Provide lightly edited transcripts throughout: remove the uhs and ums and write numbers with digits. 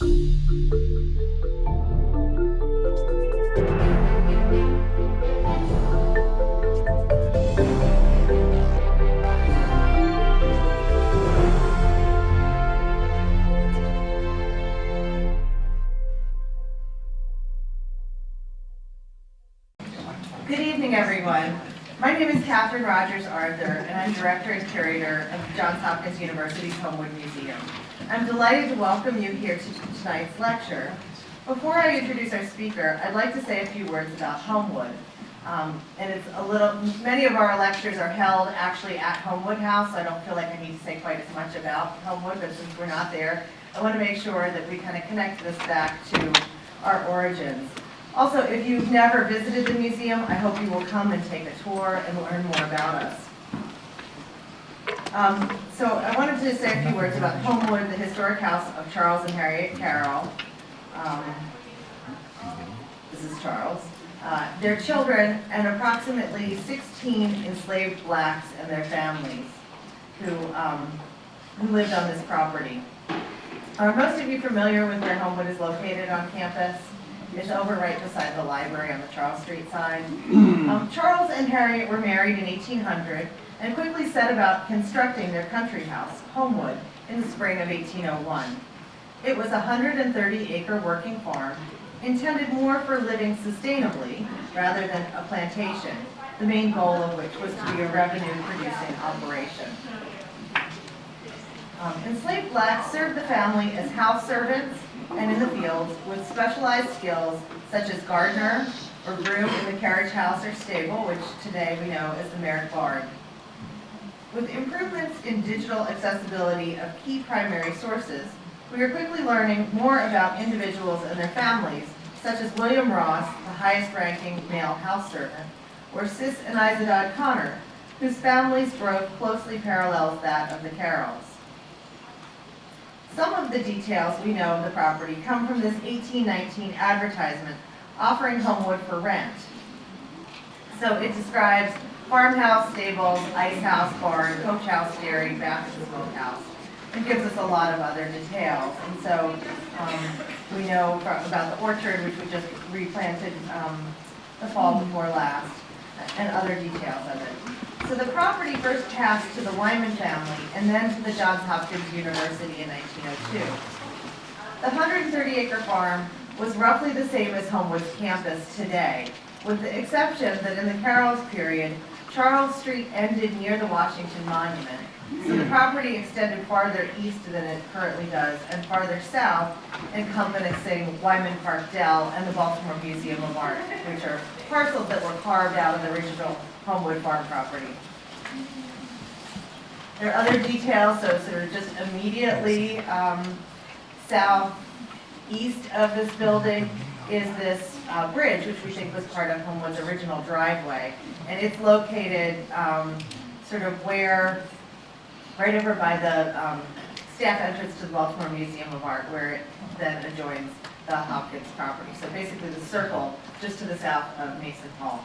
Good evening, everyone. My name is Catherine Rogers Arthur, and I'm Director and Curator of Johns Hopkins University's Homewood Museum. I'm delighted to welcome you here to tonight's lecture. Before I introduce our speaker, I'd like to say a few words about Homewood. Many of our lectures are held actually at Homewood House, so I don't feel like I need to say quite as much about Homewood, but since we're not there, I want to make sure that we kind of connect this back to our origins. Also, if you've never visited the museum, I hope you will come and take a tour and learn more about us. So I wanted to say a few words about Homewood, the historic house of Charles and Harriet Carroll. This is Charles. Their children and approximately 16 enslaved blacks and their families who lived on this property. Are most of you familiar with where Homewood is located on campus? It's over right beside the library on the Charles Street side. Charles and Harriet were married in 1800 and quickly set about constructing their country house, Homewood, in the spring of 1801. It was a 130-acre working farm, intended more for living sustainably rather than a plantation, the main goal of which was to be a revenue-producing operation. Enslaved blacks served the family as house servants and in the fields with specialized skills such as gardener or groom in the carriage house or stable, which today we know as the Merrick Barn. With improvements in digital accessibility of key primary sources, we are quickly learning more about individuals and their families, such as William Ross, the highest-ranking male house servant, or Sis and Isadod Connor, whose family's growth closely parallels that of the Carrolls. Some of the details we know of the property come from this 1819 advertisement offering Homewood for rent. So it describes farmhouse, stables, ice house, barn, coach house, dairy, bath, and smokehouse. It gives us a lot of other details. And so we know about the orchard, which we just replanted the fall before last, and other details of it. So the property first passed to the Wyman family and then to the Johns Hopkins University in 1902. The 130-acre farm was roughly the same as Homewood's campus today, with the exception that in the Carroll's period, Charles Street ended near the Washington Monument, so the property extended farther east than it currently does, and farther south, encompassing Wyman Park Dell and the Baltimore Museum of Art, which are parcels that were carved out of the original Homewood farm property. There are other details, so sort of just immediately southeast of this building is this bridge, which we think was part of Homewood's original driveway. And it's located sort of where, right over by the staff entrance to the Baltimore Museum of Art, where it then adjoins the Hopkins property. So basically the circle just to the south of Mason Hall.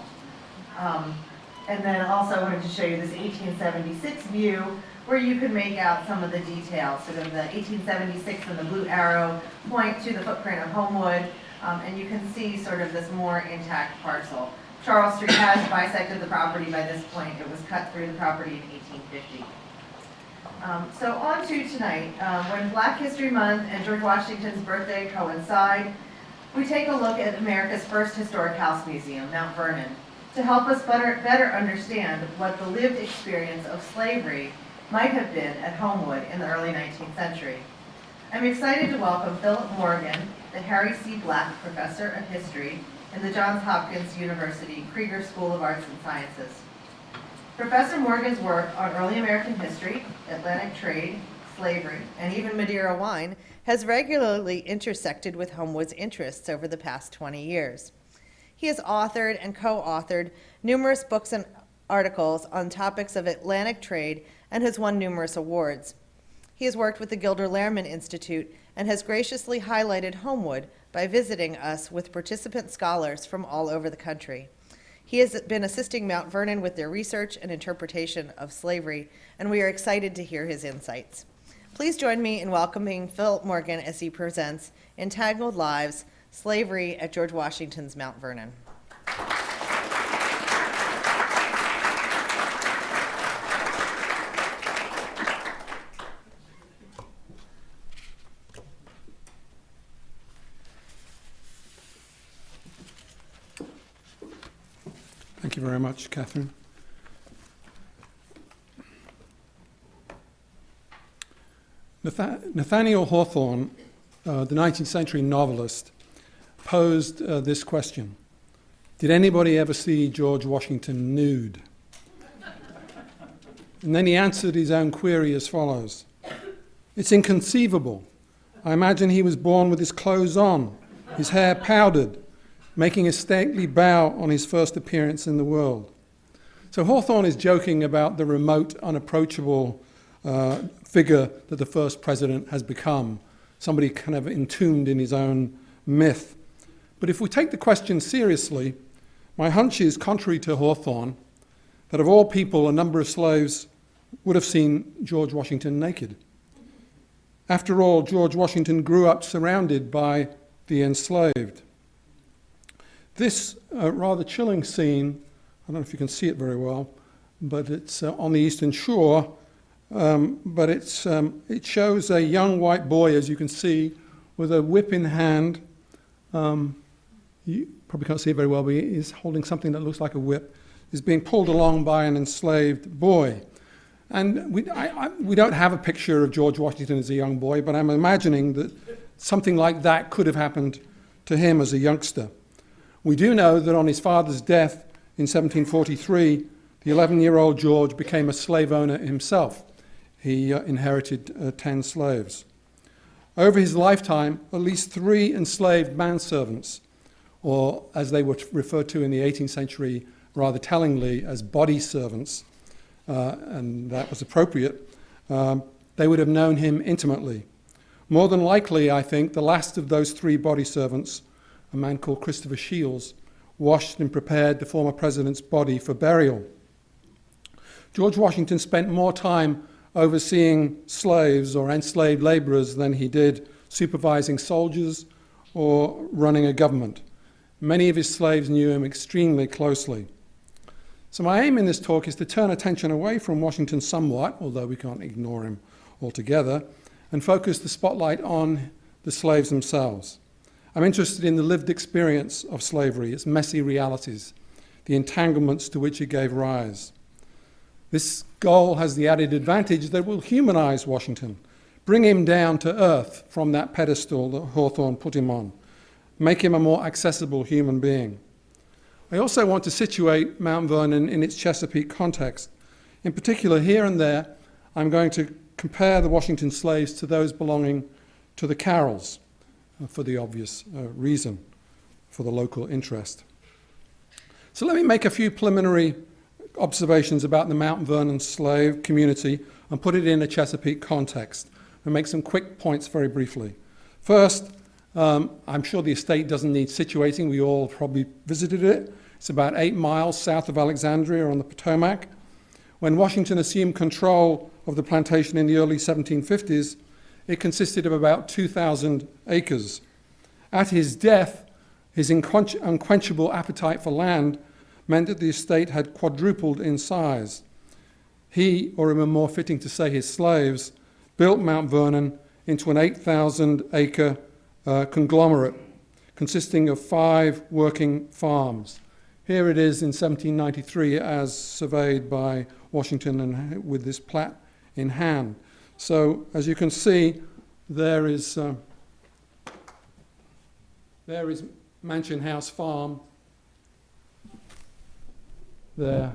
And then also I wanted to show you this 1876 view where you could make out some of the details. Sort of the 1876 and the blue arrow point to the footprint of Homewood, and you can see sort of this more intact parcel. Charles Street has bisected the property by this point. It was cut through the property in 1850. So on to tonight. When Black History Month and George Washington's birthday coincide, we take a look at America's first historic house museum, Mount Vernon, to help us better understand what the lived experience of slavery might have been at Homewood in the early 19th century. I'm excited to welcome Philip Morgan, the Harry C. Black Professor of History in the Johns Hopkins University Currier School of Arts and Sciences. Professor Morgan's work on early American history, Atlantic trade, slavery, and even Madeira wine has regularly intersected with Homewood's interests over the past 20 years. He has authored and co-authored numerous books and articles on topics of Atlantic trade and has won numerous awards. He has worked with the Gilder Lehrman Institute and has graciously highlighted Homewood by visiting us with participant scholars from all over the country. He has been assisting Mount Vernon with their research and interpretation of slavery, and we are excited to hear his insights. Please join me in welcoming Phil Morgan as he presents Entangled Lives, Slavery at George Washington's Mount Vernon. Thank you very much, Catherine. Nathaniel Hawthorne, the 19th century novelist, posed this question: did anybody ever see George Washington nude? And then he answered his own query as follows: it's inconceivable. I imagine he was born with his clothes on, his hair powdered, making a stately bow on his first appearance in the world. So Hawthorne is joking about the remote, unapproachable figure that the first president has become, somebody kind of entombed in his own myth. But if we take the question seriously, my hunch is, contrary to Hawthorne, that of all people, a number of slaves would have seen George Washington naked. After all, George Washington grew up surrounded by the enslaved. This rather chilling scene, I don't know if you can see it very well, but it's on the Eastern Shore, but it shows a young white boy, as you can see, with a whip in hand. You probably can't see it very well, but he is holding something that looks like a whip. He's being pulled along by an enslaved boy. And we don't have a picture of George Washington as a young boy, but I'm imagining that something like that could have happened to him as a youngster. We do know that on his father's death in 1743, the 11-year-old George became a slave owner himself. He inherited 10 slaves. Over his lifetime, at least 3 enslaved manservants, or as they were referred to in the 18th century rather tellingly as body servants, and that was appropriate, they would have known him intimately. More than likely, I think, the last of those 3 body servants, a man called Christopher Shields, washed and prepared the former president's body for burial. George Washington spent more time overseeing slaves or enslaved laborers than he did supervising soldiers or running a government. Many of his slaves knew him extremely closely. So my aim in this talk is to turn attention away from Washington somewhat, although we can't ignore him altogether, and focus the spotlight on the slaves themselves. I'm interested in the lived experience of slavery, its messy realities, the entanglements to which it gave rise. This goal has the added advantage that it will humanize Washington, bring him down to earth from that pedestal that Hawthorne put him on, make him a more accessible human being. I also want to situate Mount Vernon in its Chesapeake context. In particular, here and there, I'm going to compare the Washington slaves to those belonging to the Carrolls, for the obvious reason, for the local interest. So let me make a few preliminary observations about the Mount Vernon slave community and put it in a Chesapeake context, and make some quick points very briefly. First, I'm sure the estate doesn't need situating. We all probably visited it. It's about 8 miles south of Alexandria on the Potomac. When Washington assumed control of the plantation in the early 1750s, it consisted of about 2,000 acres. At his death, his unquenchable appetite for land meant that the estate had quadrupled in size. He, or even more fitting to say his slaves, built Mount Vernon into an 8,000-acre conglomerate consisting of 5 working farms. Here it is in 1793 as surveyed by Washington and with this plat in hand. So as you can see, there is Mansion House Farm there,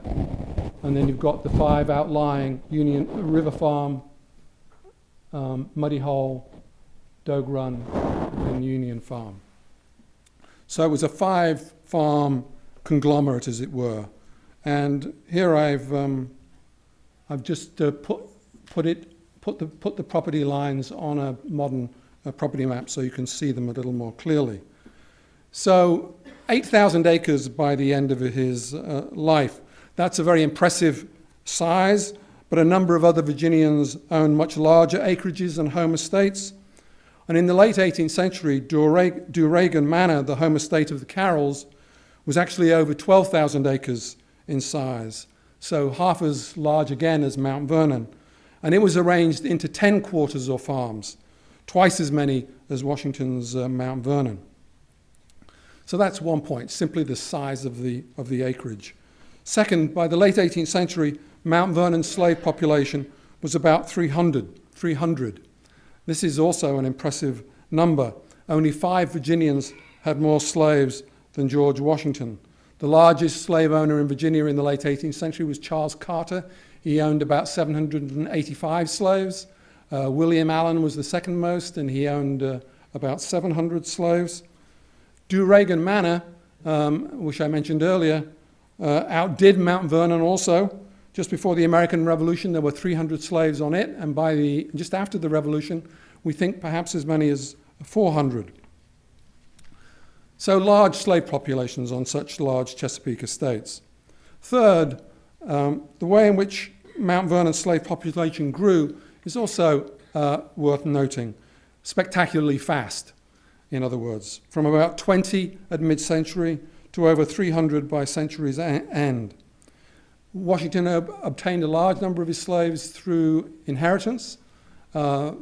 and then you've got the 5 outlying Union River Farm, Muddy Hole, Dogue Run, and Union Farm. So it was a 5-farm conglomerate, as it were. And here I've just put the property lines on a modern property map so you can see them a little more clearly. So 8,000 acres by the end of his life. That's a very impressive size, but a number of other Virginians owned much larger acreages and home estates. And in the late 18th century, Duregan Manor, the home estate of the Carrolls, was actually over 12,000 acres in size, so half as large again as Mount Vernon. And it was arranged into 10 quarters or farms, twice as many as Washington's Mount Vernon. So that's one point, simply the size of the acreage. Second, by the late 18th century, Mount Vernon's slave population was about 300. This is also an impressive number. Only 5 Virginians had more slaves than George Washington. The largest slave owner in Virginia in the late 18th century was Charles Carter. He owned about 785 slaves. William Allen was the second most, and he owned about 700 slaves. Duregan Manor, which I mentioned earlier, outdid Mount Vernon also. Just before the American Revolution, there were 300 slaves on it, and just after the Revolution, we think perhaps as many as 400. So large slave populations on such large Chesapeake estates. Third, the way in which Mount Vernon's slave population grew is also worth noting. Spectacularly fast, in other words, from about 20 at mid-century to over 300 by century's end. Washington obtained a large number of his slaves through inheritance,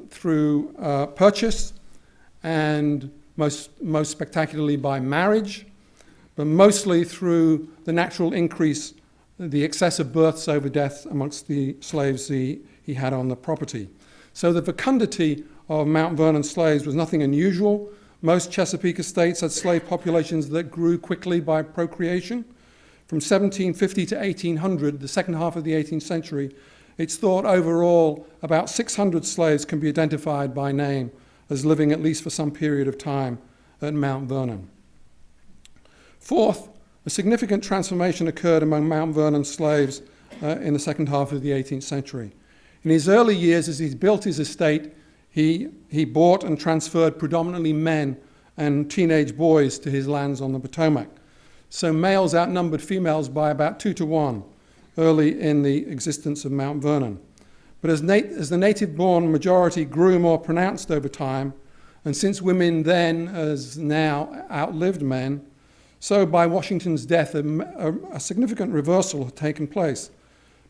through purchase, and most spectacularly by marriage, but mostly through the natural increase, the excessive births over deaths amongst the slaves he had on the property. So the fecundity of Mount Vernon slaves was nothing unusual. Most Chesapeake estates had slave populations that grew quickly by procreation. From 1750 to 1800, the second half of the 18th century, it's thought overall about 600 slaves can be identified by name as living at least for some period of time at Mount Vernon. Fourth, a significant transformation occurred among Mount Vernon slaves in the second half of the 18th century. In his early years, as he built his estate, he bought and transferred predominantly men and teenage boys to his lands on the Potomac. So males outnumbered females by about 2 to 1 early in the existence of Mount Vernon. But as the native-born majority grew more pronounced over time, and since women then, as now, outlived men, so by Washington's death, a significant reversal had taken place.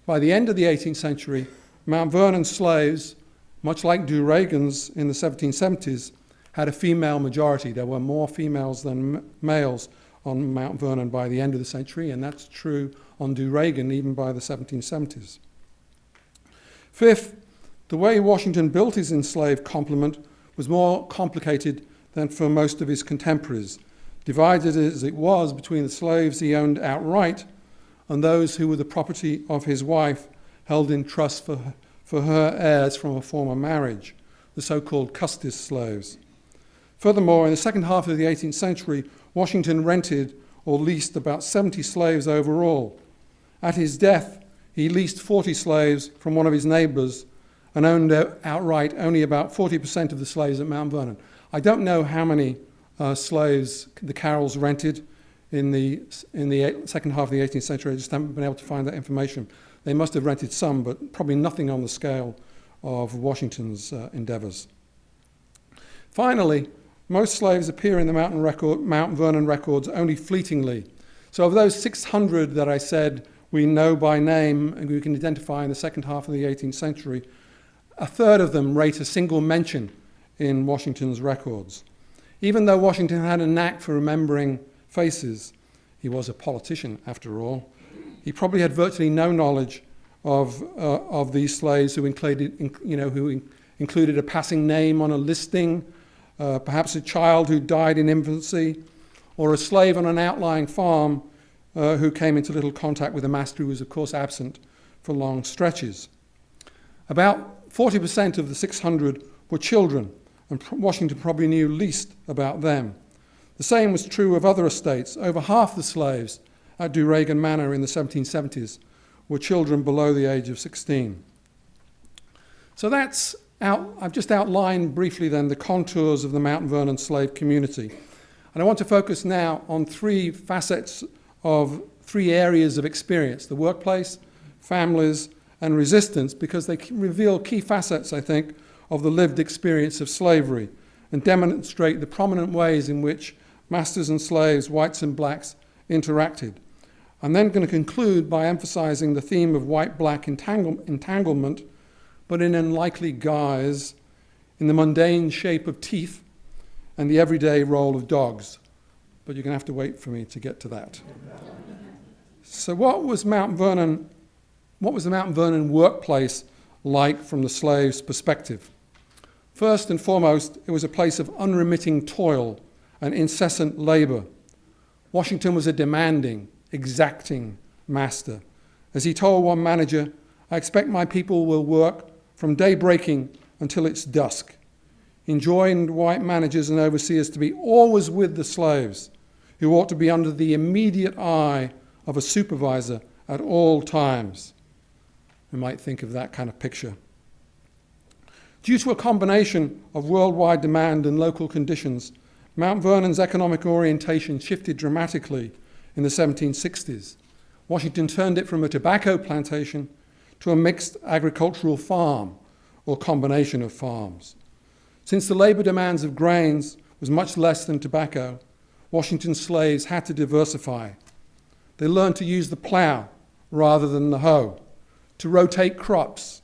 By the end of the 18th century, Mount Vernon slaves, much like Duregan's in the 1770s, had a female majority. There were more females than males on Mount Vernon by the end of the century, and that's true on Duregan even by the 1770s. Fifth, the way Washington built his enslaved complement was more complicated than for most of his contemporaries, divided as it was between the slaves he owned outright and those who were the property of his wife held in trust for her heirs from a former marriage, the so-called custis slaves. Furthermore, in the second half of the 18th century, Washington rented or leased about 70 slaves overall. At his death, he leased 40 slaves from one of his neighbors and owned outright only about 40% of the slaves at Mount Vernon. I don't know how many slaves the Carrolls rented in the second half of the 18th century. I just haven't been able to find that information. They must have rented some, but probably nothing on the scale of Washington's endeavors. Finally, most slaves appear in the Mount Vernon records only fleetingly. So of those 600 that I said we know by name and we can identify in the second half of the 18th century, a third of them rate a single mention in Washington's records. Even though Washington had a knack for remembering faces, he was a politician after all, he probably had virtually no knowledge of these slaves who included a passing name on a listing, perhaps a child who died in infancy, or a slave on an outlying farm who came into little contact with a master who was, of course, absent for long stretches. About 40% of the 600 were children, and Washington probably knew least about them. The same was true of other estates. Over half the slaves at Duregan Manor in the 1770s were children below the age of 16. So I've just outlined briefly then the contours of the Mount Vernon slave community. And I want to focus now on 3 facets of 3 areas of experience: the workplace, families, and resistance because they reveal key facets, I think, of the lived experience of slavery and demonstrate the prominent ways in which masters and slaves, whites and blacks, interacted. I'm then going to conclude by emphasizing the theme of white-black entanglement, but in unlikely guise, in the mundane shape of teeth and the everyday role of dogs. But you're going to have to wait for me to get to that. So what was the Mount Vernon workplace like from the slave's perspective? First and foremost, it was a place of unremitting toil and incessant labor. Washington was a demanding, exacting master. As he told one manager, "I expect my people will work from day breaking until it's dusk." He enjoined white managers and overseers to be always with the slaves, who ought to be under the immediate eye of a supervisor at all times. We might think of that kind of picture. Due to a combination of worldwide demand and local conditions, Mount Vernon's economic orientation shifted dramatically in the 1760s. Washington turned it from a tobacco plantation to a mixed agricultural farm or combination of farms. Since the labor demands of grains was much less than tobacco, Washington's slaves had to diversify. They learned to use the plow rather than the hoe, to rotate crops,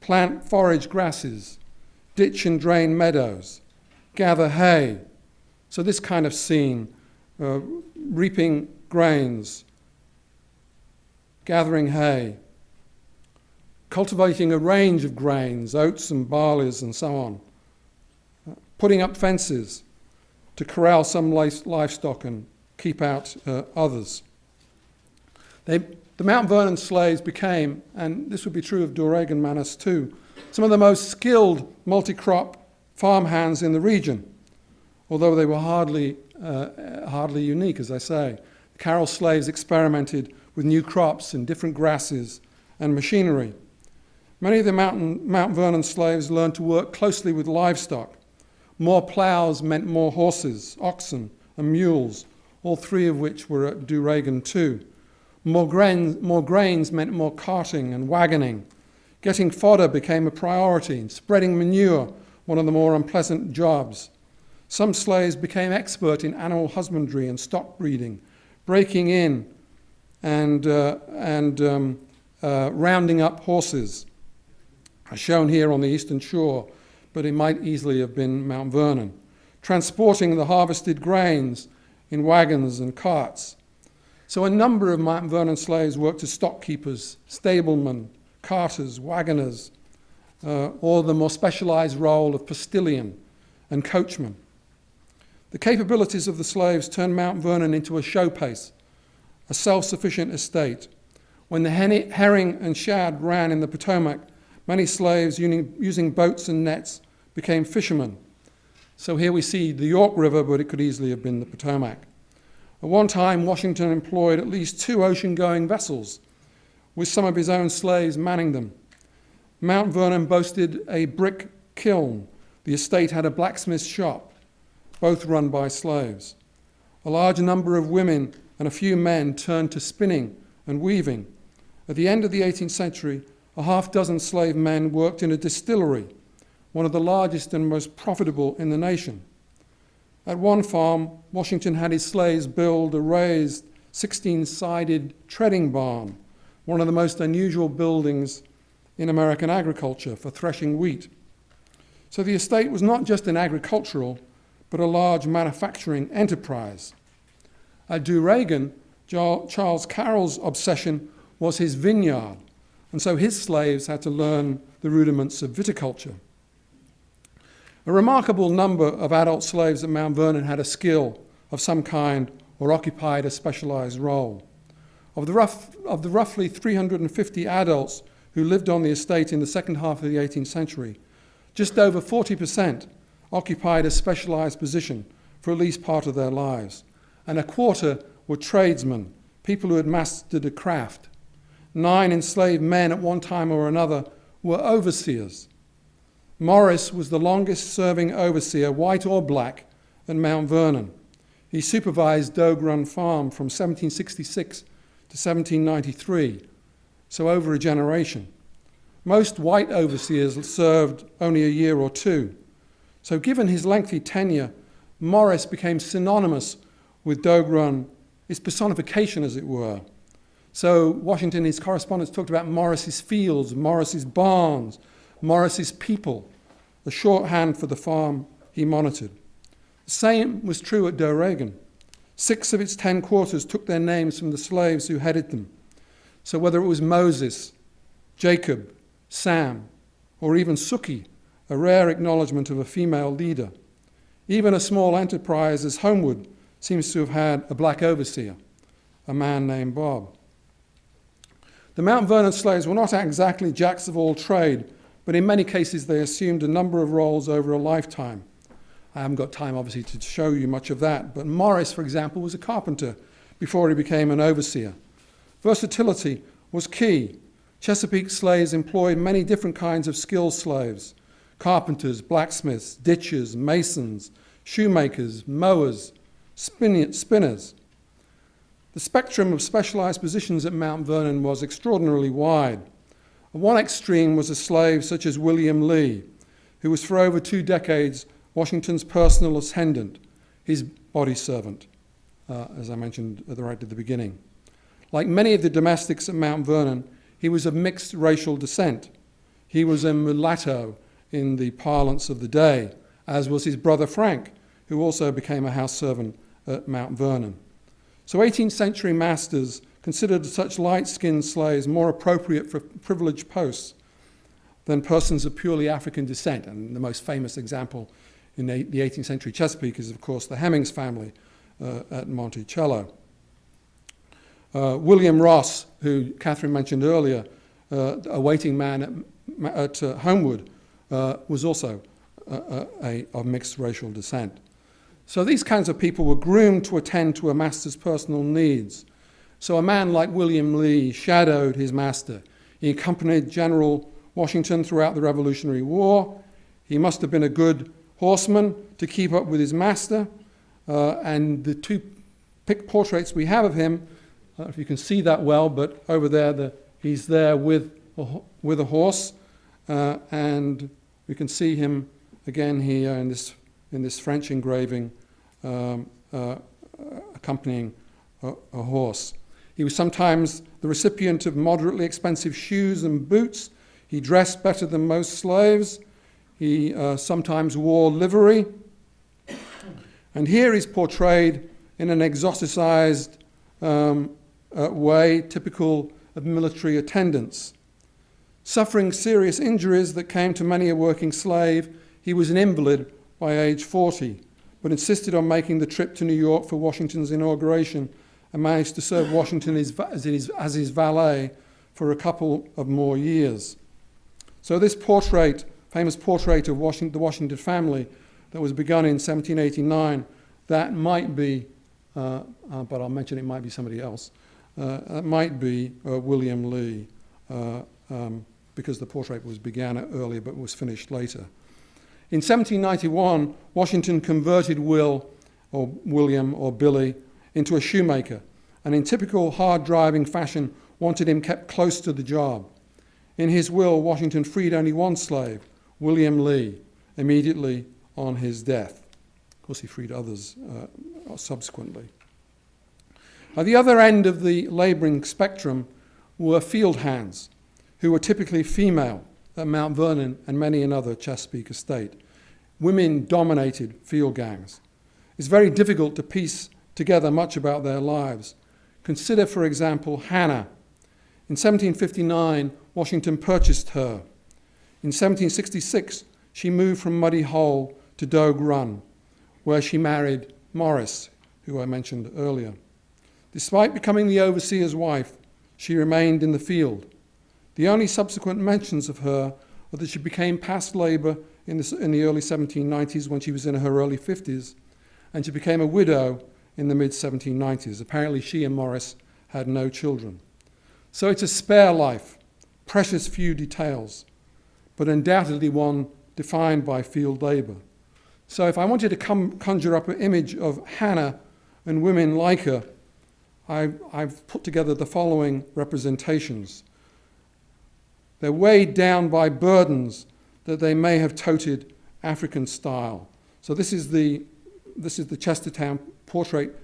plant forage grasses, ditch and drain meadows, gather hay. So this kind of scene, reaping grains, gathering hay, cultivating a range of grains, oats and barleys and so on, putting up fences to corral some livestock and keep out others. The Mount Vernon slaves became, and this would be true of Duregan Manus too, some of the most skilled multi-crop farmhands in the region, although they were hardly unique, as I say. The Carroll slaves experimented with new crops and different grasses and machinery. Many of the Mount Vernon slaves learned to work closely with livestock. More plows meant more horses, oxen, and mules, all three of which were at Duregan too. More grains meant more carting and wagoning. Getting fodder became a priority, and spreading manure one of the more unpleasant jobs. Some slaves became expert in animal husbandry and stock breeding, breaking in and rounding up horses, as shown here on the eastern shore, but it might easily have been Mount Vernon, transporting the harvested grains in wagons and carts. So a number of Mount Vernon slaves worked as stock keepers, stablemen, carters, wagoners, or the more specialized role of postilion and coachman. The capabilities of the slaves turned Mount Vernon into a showplace, a self-sufficient estate. When the herring and shad ran in the Potomac, many slaves using boats and nets became fishermen. So here we see the York River, but it could easily have been the Potomac. At one time, Washington employed at least 2 ocean-going vessels, with some of his own slaves manning them. Mount Vernon boasted a brick kiln. The estate had a blacksmith's shop, both run by slaves. A large number of women and a few men turned to spinning and weaving. At the end of the 18th century, a half-dozen slave men worked in a distillery, one of the largest and most profitable in the nation. At one farm, Washington had his slaves build a raised 16-sided treading barn, one of the most unusual buildings in American agriculture for threshing wheat. So the estate was not just an agricultural, but a large manufacturing enterprise. At Duregan, Charles Carroll's obsession was his vineyard, and so his slaves had to learn the rudiments of viticulture. A remarkable number of adult slaves at Mount Vernon had a skill of some kind or occupied a specialized role. Of the roughly 350 adults who lived on the estate in the second half of the 18th century, just over 40% occupied a specialized position for at least part of their lives, and a quarter were tradesmen, people who had mastered a craft. 9 enslaved men at one time or another were overseers. Morris was the longest-serving overseer, white or black, at Mount Vernon. He supervised Dogue Run Farm from 1766 to 1793, so over a generation. Most white overseers served only a year or two. So given his lengthy tenure, Morris became synonymous with Dogue Run, its personification, as it were. So Washington, in his correspondence, talked about Morris's fields, Morris's barns, Morris's people, the shorthand for the farm he monitored. The same was true at Doregan. 6 of its 10 quarters took their names from the slaves who headed them. So whether it was Moses, Jacob, Sam, or even Suki, a rare acknowledgement of a female leader. Even a small enterprise as Homewood seems to have had a black overseer, a man named Bob. The Mount Vernon slaves were not exactly jacks of all trade, but in many cases they assumed a number of roles over a lifetime. I haven't got time, obviously, to show you much of that, but Morris, for example, was a carpenter before he became an overseer. Versatility was key. Chesapeake slaves employed many different kinds of skilled slaves: carpenters, blacksmiths, ditchers, masons, shoemakers, mowers, spinners. The spectrum of specialized positions at Mount Vernon was extraordinarily wide. At one extreme was a slave such as William Lee, who was for over 2 decades Washington's personal attendant, his body servant, as I mentioned right at the beginning. Like many of the domestics at Mount Vernon, he was of mixed racial descent. He was a mulatto in the parlance of the day, as was his brother Frank, who also became a house servant at Mount Vernon. So 18th century masters considered such light-skinned slaves more appropriate for privileged posts than persons of purely African descent. And the most famous example in the 18th century Chesapeake is, of course, the Hemmings family at Monticello. William Ross, who Catherine mentioned earlier, a waiting man at Homewood, was also of mixed racial descent. So these kinds of people were groomed to attend to a master's personal needs. So a man like William Lee shadowed his master. He accompanied General Washington throughout the Revolutionary War. He must have been a good horseman to keep up with his master. And the 2 portraits we have of him, I don't know if you can see that well, but over there he's there with a horse. And we can see him again here in this French engraving accompanying a horse. He was sometimes the recipient of moderately expensive shoes and boots. He dressed better than most slaves. He sometimes wore livery. And here he's portrayed in an exoticized way, typical of military attendants. Suffering serious injuries that came to many a working slave, he was an invalid by age 40, but insisted on making the trip to New York for Washington's inauguration and managed to serve Washington as his valet for a couple of more years. So this portrait, famous portrait of the Washington family that was begun in 1789, that might be, but I'll mention it might be somebody else, it might be William Lee, because the portrait began earlier but was finished later. In 1791, Washington converted Will, or William, or Billy, into a shoemaker, and in typical hard-driving fashion wanted him kept close to the job. In his will, Washington freed only one slave, William Lee, immediately on his death. Of course, he freed others subsequently. At the other end of the laboring spectrum were field hands, who were typically female at Mount Vernon and many another Chesapeake estate. Women dominated field gangs. It's very difficult to piece together much about their lives. Consider, for example, Hannah. In 1759, Washington purchased her. In 1766, she moved from Muddy Hole to Dogue Run, where she married Morris, who I mentioned earlier. Despite becoming the overseer's wife, she remained in the field. The only subsequent mentions of her are that she became past labor in the early 1790s when she was in her early 50s, and she became a widow in the mid-1790s. Apparently she and Morris had no children. So it's a spare life, precious few details, but undoubtedly one defined by field labor. So if I wanted to conjure up an image of Hannah and women like her, I've put together the following representations. They're weighed down by burdens that they may have toted African style. So this is the Chestertown portrait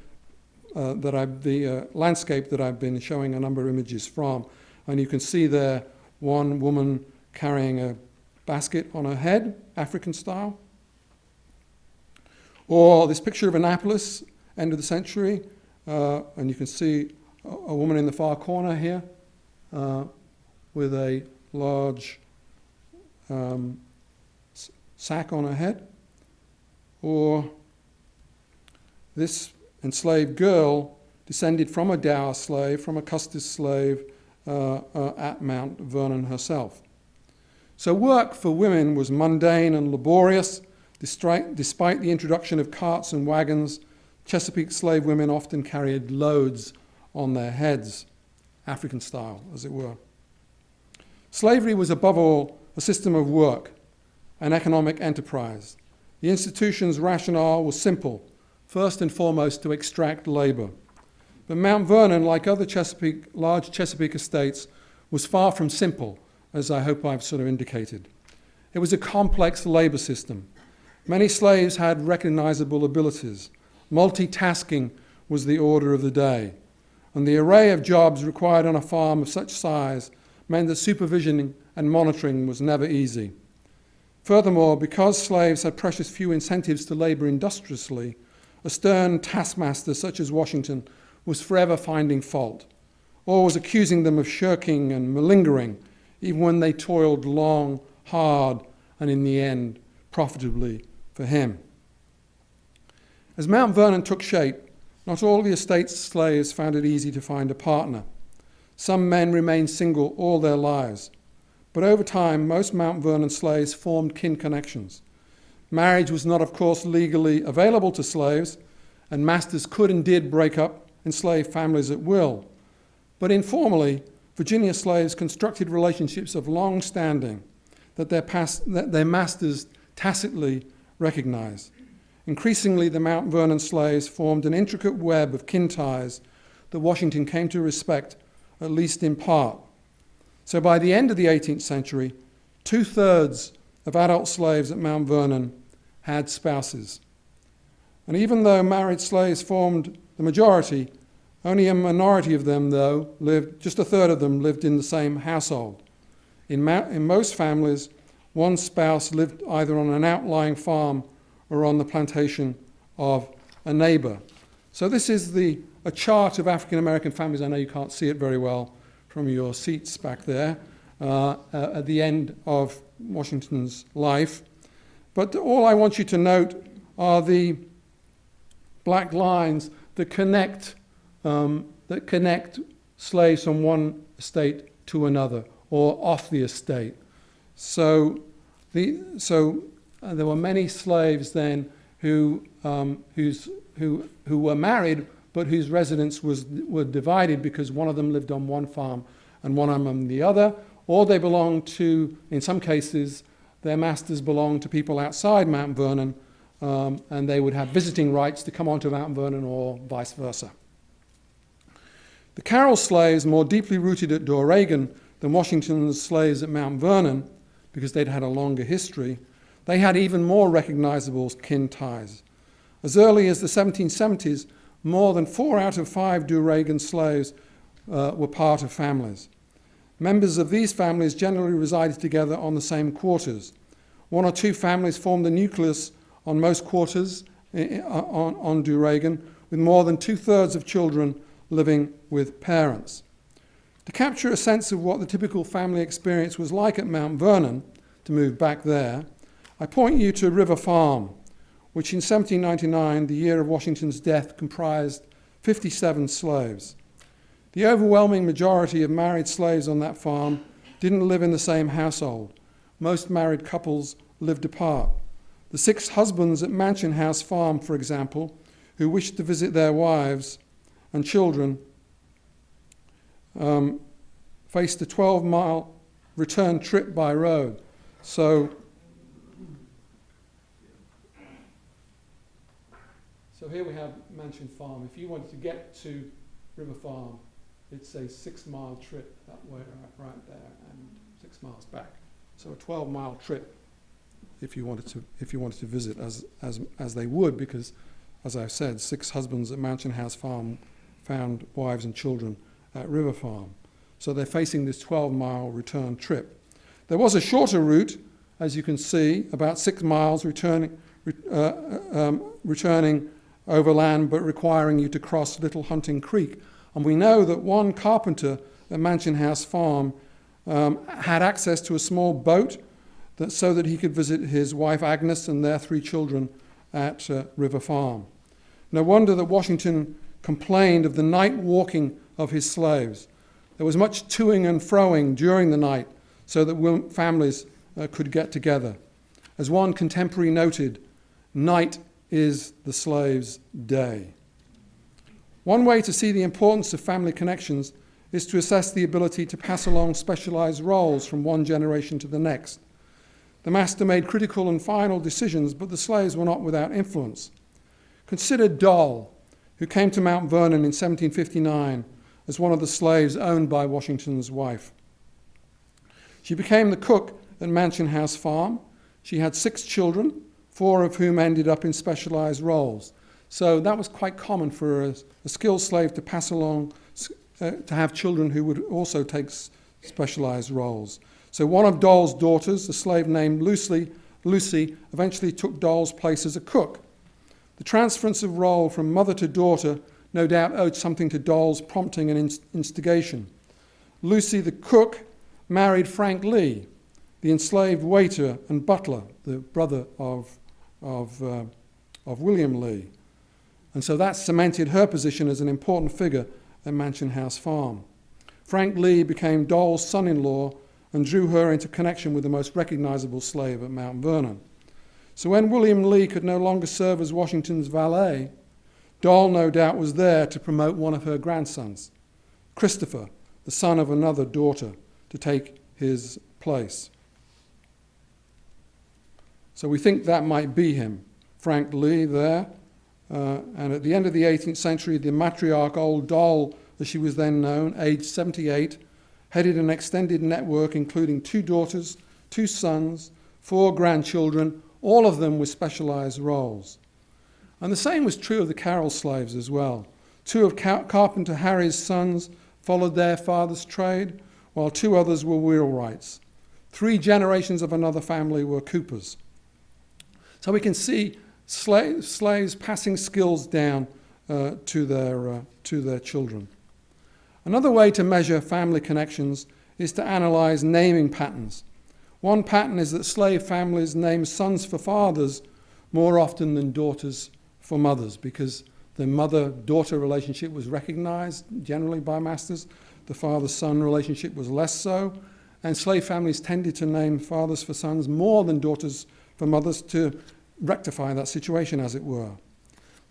the landscape that I've been showing a number of images from. And you can see there one woman carrying a basket on her head, African style. Or this picture of Annapolis, end of the century, and you can see a woman in the far corner here with a large sack on her head. Or this enslaved girl descended from a dower slave, from a Custis slave at Mount Vernon herself. So work for women was mundane and laborious. Despite the introduction of carts and wagons, Chesapeake slave women often carried loads on their heads, African style, as it were. Slavery was above all a system of work, an economic enterprise. The institution's rationale was simple: first and foremost, to extract labor. But Mount Vernon, like other large Chesapeake estates, was far from simple, as I hope I've sort of indicated. It was a complex labor system. Many slaves had recognizable abilities. Multitasking was the order of the day. And the array of jobs required on a farm of such size meant that supervision and monitoring was never easy. Furthermore, because slaves had precious few incentives to labor industriously, a stern taskmaster such as Washington was forever finding fault, always accusing them of shirking and malingering, even when they toiled long, hard, and in the end, profitably for him. As Mount Vernon took shape, not all the estate's slaves found it easy to find a partner. Some men remained single all their lives, but over time, most Mount Vernon slaves formed kin connections. Marriage was not, of course, legally available to slaves, and masters could and did break up enslaved families at will. But informally, Virginia slaves constructed relationships of long standing that their masters tacitly recognized. Increasingly, the Mount Vernon slaves formed an intricate web of kin ties that Washington came to respect, at least in part. So by the end of the 18th century, 2/3 of adult slaves at Mount Vernon had spouses. And even though married slaves formed the majority, only a minority of them, though, just 1/3 of them lived in the same household. In most families, one spouse lived either on an outlying farm or on the plantation of a neighbor. So this is a chart of African American families. I know you can't see it very well from your seats back there, at the end of Washington's life. But all I want you to note are the black lines that connect slaves from one estate to another or off the estate. So there were many slaves then who were married, but whose residence were divided because one of them lived on one farm and one of them on the other, or they belonged to, in some cases, their masters belonged to people outside Mount Vernon, and they would have visiting rights to come onto Mount Vernon or vice versa. The Carroll slaves, more deeply rooted at Doregan than Washington's slaves at Mount Vernon, because they'd had a longer history, they had even more recognizable kin ties. As early as the 1770s, more than 4 out of 5 Doregan slaves were part of families. Members of these families generally resided together on the same quarters. 1 or 2 families formed the nucleus on most quarters on Doregan, with more than 2/3 of children living with parents. To capture a sense of what the typical family experience was like at Mount Vernon, to move back there, I point you to River Farm, which in 1799, the year of Washington's death, comprised 57 slaves. The overwhelming majority of married slaves on that farm didn't live in the same household. Most married couples lived apart. The 6 husbands at Mansion House Farm, for example, who wished to visit their wives and children, faced a 12-mile return trip by road. So here we have Mansion Farm. If you wanted to get to River Farm, it's a 6-mile trip that way, right there. And 6 miles back. So a 12-mile trip if you wanted to visit, as they would, because, as I've said, 6 husbands at Mansion House Farm found wives and children at River Farm. So they're facing this 12-mile return trip. There was a shorter route, as you can see, about 6 miles returning overland, but requiring you to cross Little Hunting Creek. And we know that one carpenter at Mansion House Farm had access to a small boat so that he could visit his wife Agnes and their 3 children at River Farm. No wonder that Washington complained of the night walking of his slaves. There was much toing and froing during the night so that families could get together. As one contemporary noted, night is the slave's day. One way to see the importance of family connections is to assess the ability to pass along specialized roles from one generation to the next. The master made critical and final decisions, but the slaves were not without influence. Consider Doll, who came to Mount Vernon in 1759 as one of the slaves owned by Washington's wife. She became the cook at Mansion House Farm. She had 6 children, 4 of whom ended up in specialized roles. So that was quite common for a skilled slave to pass along, to have children who would also take specialized roles. So one of Doll's daughters, a slave named Lucy, eventually took Doll's place as a cook. The transference of role from mother to daughter no doubt owed something to Doll's prompting and instigation. Lucy, the cook, married Frank Lee, the enslaved waiter and butler, the brother of William Lee. And so that cemented her position as an important figure at Mansion House Farm. Frank Lee became Doll's son-in-law and drew her into connection with the most recognizable slave at Mount Vernon. So when William Lee could no longer serve as Washington's valet, Doll no doubt was there to promote one of her grandsons, Christopher, the son of another daughter, to take his place. So we think that might be him, Frank Lee there. And at the end of the 18th century, the matriarch, old Doll, as she was then known, aged 78, headed an extended network including 2 daughters, 2 sons, 4 grandchildren, all of them with specialized roles. And the same was true of the Carroll slaves as well. 2 of Carpenter Harry's sons followed their father's trade, while 2 others were wheelwrights. 3 generations of another family were coopers. So we can see slaves passing skills down to their children. Another way to measure family connections is to analyze naming patterns. One pattern is that slave families name sons for fathers more often than daughters for mothers, because the mother-daughter relationship was recognized generally by masters. The father-son relationship was less so, and slave families tended to name fathers for sons more than daughters for mothers to rectify that situation, as it were.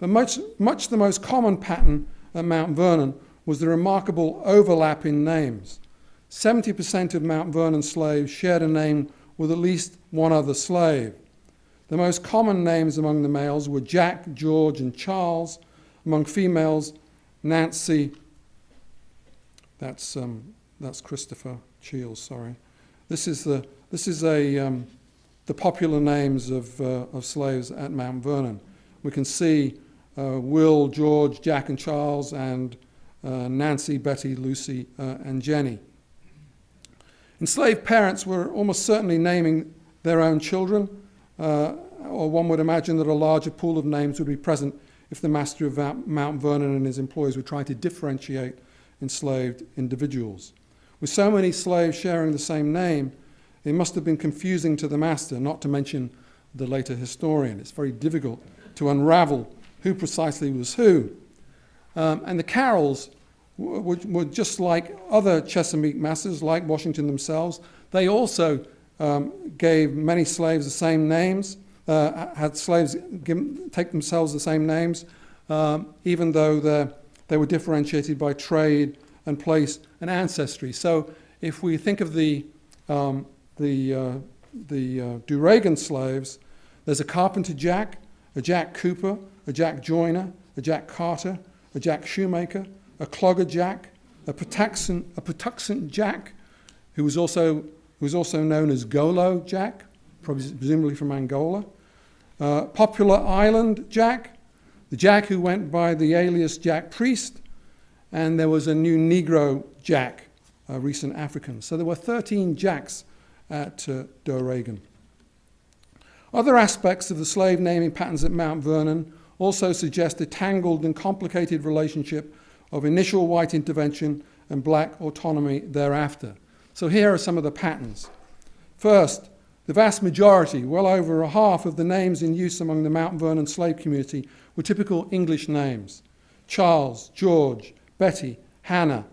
But much the most common pattern at Mount Vernon was the remarkable overlap in names. 70% of Mount Vernon slaves shared a name with at least one other slave. The most common names among the males were Jack, George, and Charles. Among females, Nancy, that's Christopher Shields, sorry. This is the popular names of slaves at Mount Vernon. We can see Will, George, Jack, and Charles, and Nancy, Betty, Lucy, and Jenny. Enslaved parents were almost certainly naming their own children, or one would imagine that a larger pool of names would be present if the master of Mount Vernon and his employees were trying to differentiate enslaved individuals. With so many slaves sharing the same name, it must have been confusing to the master, not to mention the later historian. It's very difficult to unravel who precisely was who. And the Carrolls were just like other Chesapeake masters, like Washington themselves. They also gave many slaves the same names, had slaves take themselves the same names, even though they were differentiated by trade and place and ancestry. So if we think of the Duregan slaves, there's a carpenter Jack, a Jack Cooper, a Jack Joyner, a Jack Carter, a Jack Shoemaker, a Clogger Jack, a Patuxent Jack, who was also who was also known as Golo Jack, presumably from Angola. Popular Island Jack, the Jack who went by the alias Jack Priest, and there was a new Negro Jack, a recent African. So there were 13 Jacks at Doregan. Other aspects of the slave naming patterns at Mount Vernon also suggest a tangled and complicated relationship of initial white intervention and black autonomy thereafter. So here are some of the patterns. First, the vast majority, well over a half of the names in use among the Mount Vernon slave community were typical English names. Charles, George, Betty, Hannah.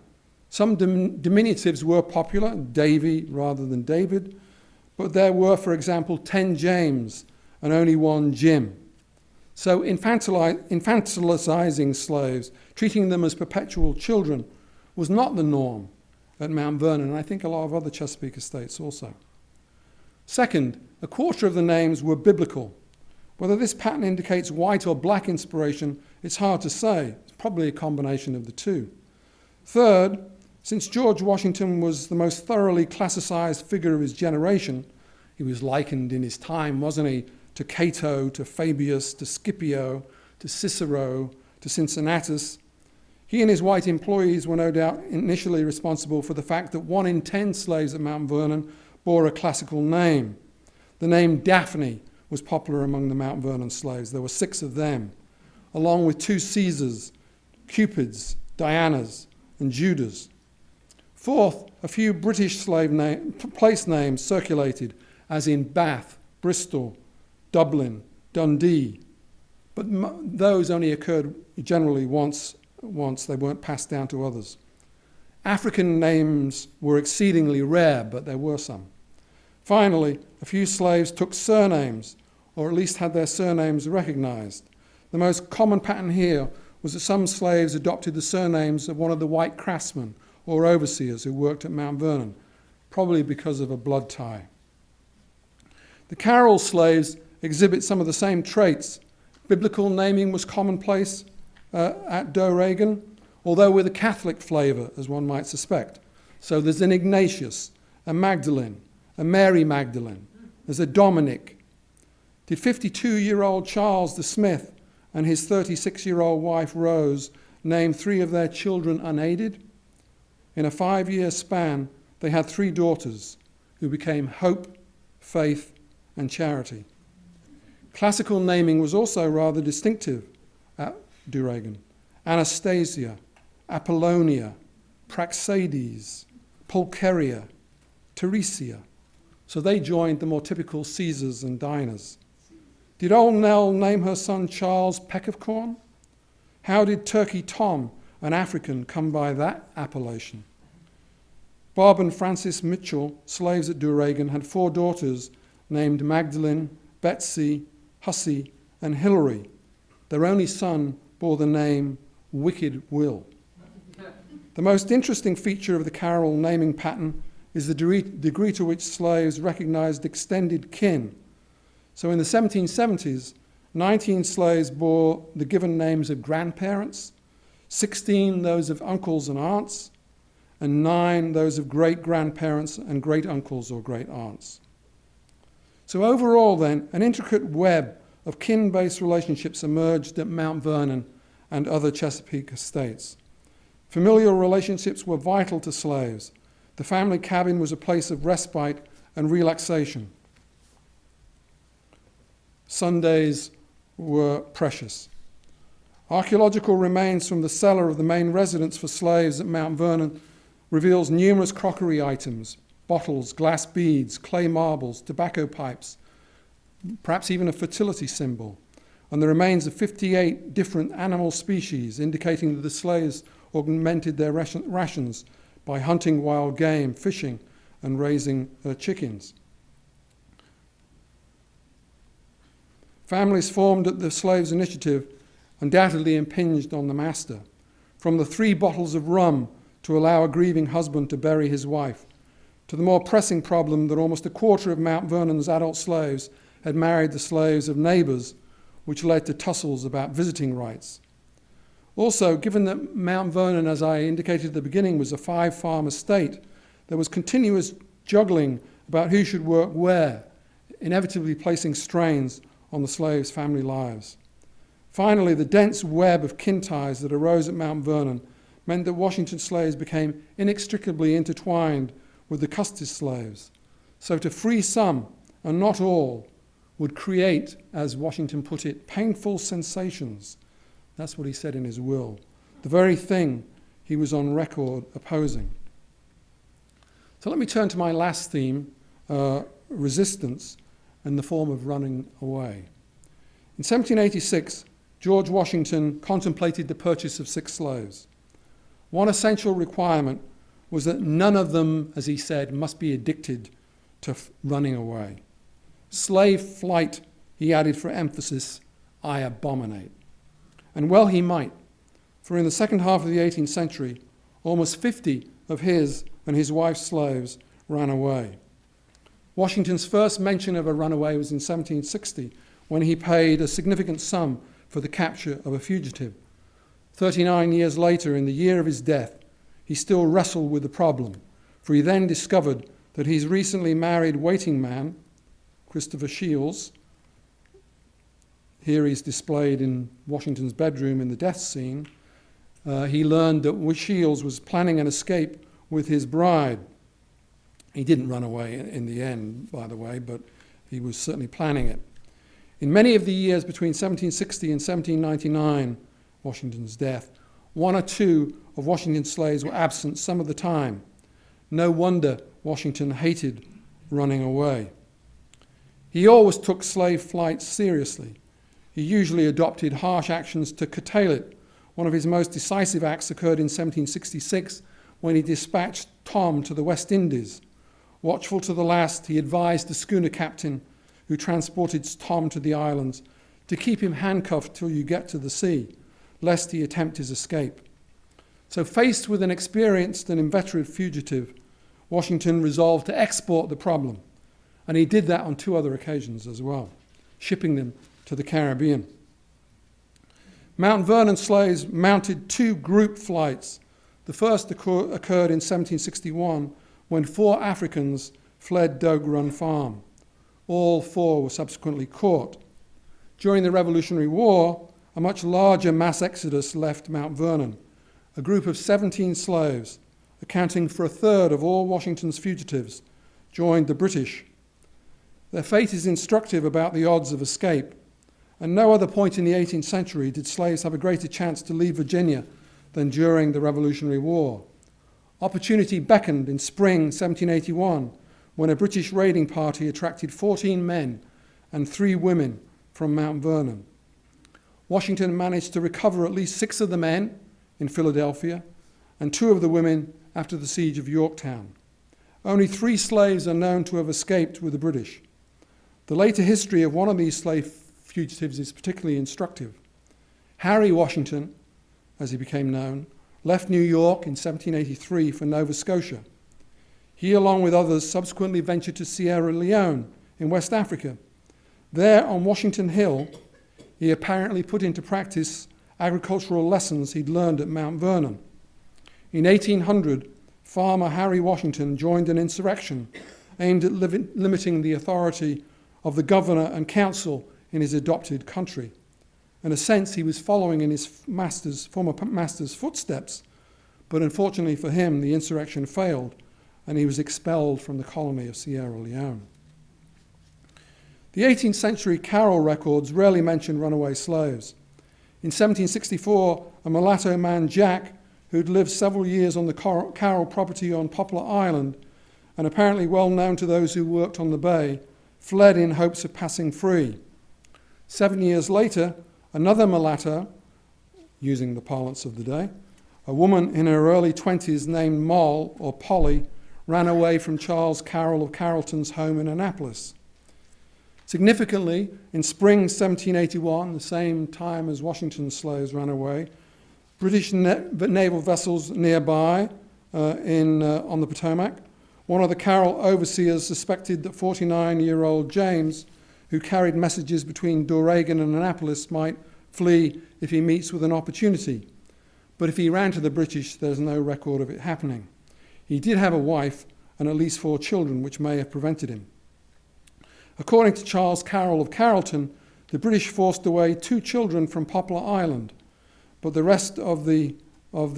Some diminutives were popular, Davy rather than David, but there were, for example, 10 James and only 1 Jim. So infantilizing slaves, treating them as perpetual children, was not the norm at Mount Vernon, and I think a lot of other Chesapeake estates also. Second, a quarter of the names were biblical. Whether this pattern indicates white or black inspiration, it's hard to say. It's probably a combination of the two. Third, since George Washington was the most thoroughly classicized figure of his generation, he was likened in his time, wasn't he, to Cato, to Fabius, to Scipio, to Cicero, to Cincinnatus. He and his white employees were no doubt initially responsible for the fact that 1 in 10 slaves at Mount Vernon bore a classical name. The name Daphne was popular among the Mount Vernon slaves. There were 6 of them, along with 2 Caesars, Cupids, Dianas, and Judas. Fourth, a few British place names circulated, as in Bath, Bristol, Dublin, Dundee, but those only occurred generally once. They weren't passed down to others. African names were exceedingly rare, but there were some. Finally, a few slaves took surnames, or at least had their surnames recognized. The most common pattern here was that some slaves adopted the surnames of one of the white craftsmen or overseers who worked at Mount Vernon, probably because of a blood tie. The Carroll slaves exhibit some of the same traits. Biblical naming was commonplace at Doregan, although with a Catholic flavor, as one might suspect. So there's an Ignatius, a Magdalene, a Mary Magdalene, there's a Dominic. Did 52-year-old Charles the Smith and his 36-year-old wife Rose name 3 of their children unaided? In a 5-year span, they had 3 daughters who became Hope, Faith, and Charity. Classical naming was also rather distinctive at Doregan. Anastasia, Apollonia, Praxedes, Pulcheria, Teresia. So they joined the more typical Caesars and Dinas. Did old Nell name her son Charles Peck of Corn? How did Turkey Tom, an African, come by that appellation? Bob and Frances Mitchell, slaves at Doregan, had 4 daughters named Magdalene, Betsy, Hussey, and Hilary. Their only son bore the name Wicked Will. The most interesting feature of the Carroll naming pattern is the degree to which slaves recognized extended kin. So in the 1770s, 19 slaves bore the given names of grandparents, 16 those of uncles and aunts, and 9 those of great-grandparents and great-uncles or great-aunts. So overall then, an intricate web of kin-based relationships emerged at Mount Vernon and other Chesapeake estates. Familial relationships were vital to slaves. The family cabin was a place of respite and relaxation. Sundays were precious. Archaeological remains from the cellar of the main residence for slaves at Mount Vernon reveals numerous crockery items, bottles, glass beads, clay marbles, tobacco pipes, perhaps even a fertility symbol, and the remains of 58 different animal species, indicating that the slaves augmented their rations by hunting wild game, fishing, and raising chickens. Families formed at the slaves' initiative undoubtedly impinged on the master. From the 3 bottles of rum to allow a grieving husband to bury his wife, to the more pressing problem that almost a quarter of Mount Vernon's adult slaves had married the slaves of neighbors, which led to tussles about visiting rights. Also, given that Mount Vernon, as I indicated at the beginning, was a 5-farm estate, there was continuous juggling about who should work where, inevitably placing strains on the slaves' family lives. Finally, the dense web of kin ties that arose at Mount Vernon meant that Washington slaves became inextricably intertwined with the Custis slaves. So to free some, and not all, would create, as Washington put it, painful sensations. That's what he said in his will. The very thing he was on record opposing. So let me turn to my last theme, resistance, in the form of running away. In 1786, George Washington contemplated the purchase of 6 slaves. One essential requirement was that none of them, as he said, must be addicted to running away. Slave flight, he added for emphasis, I abominate. And well he might, for in the second half of the 18th century, almost 50 of his and his wife's slaves ran away. Washington's first mention of a runaway was in 1760, when he paid a significant sum for the capture of a fugitive. 39 years later, in the year of his death, he still wrestled with the problem, for he then discovered that his recently married waiting man, Christopher Shields, here he's displayed in Washington's bedroom in the death scene, he learned that Shields was planning an escape with his bride. He didn't run away in the end, by the way, but he was certainly planning it. In many of the years between 1760 and 1799, Washington's death, 1 or 2 of Washington's slaves were absent some of the time. No wonder Washington hated running away. He always took slave flight seriously. He usually adopted harsh actions to curtail it. One of his most decisive acts occurred in 1766 when he dispatched Tom to the West Indies. Watchful to the last, he advised the schooner captain who transported Tom to the islands to keep him handcuffed till you get to the sea, lest he attempt his escape. So faced with an experienced and inveterate fugitive, Washington resolved to export the problem, and he did that on 2 other occasions as well, shipping them to the Caribbean. Mount Vernon slaves mounted 2 group flights. The first occurred in 1761 when 4 Africans fled Dog Run Farm. All 4 were subsequently caught. During the Revolutionary War, a much larger mass exodus left Mount Vernon. A group of 17 slaves, accounting for 1/3 of all Washington's fugitives, joined the British. Their fate is instructive about the odds of escape. At no other point in the 18th century did slaves have a greater chance to leave Virginia than during the Revolutionary War. Opportunity beckoned in spring 1781 when a British raiding party attracted 14 men and 3 women from Mount Vernon. Washington managed to recover at least 6 of the men in Philadelphia and 2 of the women after the siege of Yorktown. Only 3 slaves are known to have escaped with the British. The later history of one of these slave fugitives is particularly instructive. Harry Washington, as he became known, left New York in 1783 for Nova Scotia. He, along with others, subsequently ventured to Sierra Leone in West Africa. There, on Washington Hill, he apparently put into practice agricultural lessons he'd learned at Mount Vernon. In 1800, farmer Harry Washington joined an insurrection aimed at limiting the authority of the governor and council in his adopted country. In a sense, he was following in his former master's footsteps, but unfortunately for him, the insurrection failed, and he was expelled from the colony of Sierra Leone. The 18th century Carroll records rarely mention runaway slaves. In 1764, a mulatto man, Jack, who'd lived several years on the Carroll property on Poplar Island, and apparently well known to those who worked on the bay, fled in hopes of passing free. 7 years later, another mulatto, using the parlance of the day, a woman in her early 20s named Moll, or Polly, ran away from Charles Carroll of Carrollton's home in Annapolis. Significantly, in spring 1781, the same time as Washington's slaves ran away, British naval vessels nearby on the Potomac, one of the Carroll overseers suspected that 49-year-old James, who carried messages between Doregan and Annapolis, might flee if he meets with an opportunity. But if he ran to the British, there's no record of it happening. He did have a wife and at least 4 children, which may have prevented him. According to Charles Carroll of Carrollton, the British forced away 2 children from Poplar Island, but the rest of the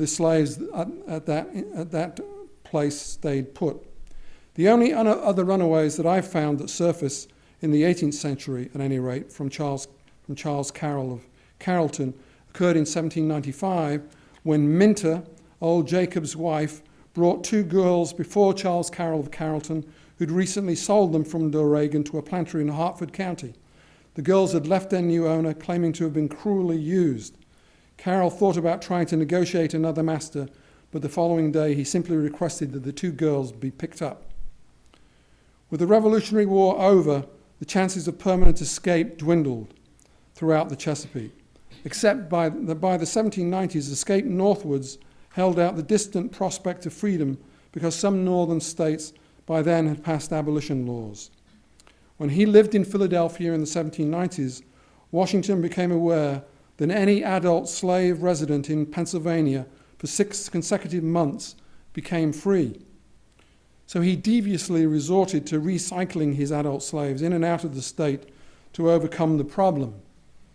slaves at that place stayed put. The only other runaways that I've found that surface in the 18th century, at any rate, from Charles Carroll of Carrollton, occurred in 1795 when Minter, old Jacob's wife, brought 2 girls before Charles Carroll of Carrollton, who'd recently sold them from Doregan to a planter in Hartford County. The girls had left their new owner, claiming to have been cruelly used. Carroll thought about trying to negotiate another master, but the following day he simply requested that the 2 girls be picked up. With the Revolutionary War over, the chances of permanent escape dwindled throughout the Chesapeake, except by the 1790s, escape northwards held out the distant prospect of freedom because some northern states by then had passed abolition laws. When he lived in Philadelphia in the 1790s, Washington became aware that any adult slave resident in Pennsylvania for 6 consecutive months became free. So he deviously resorted to recycling his adult slaves in and out of the state to overcome the problem.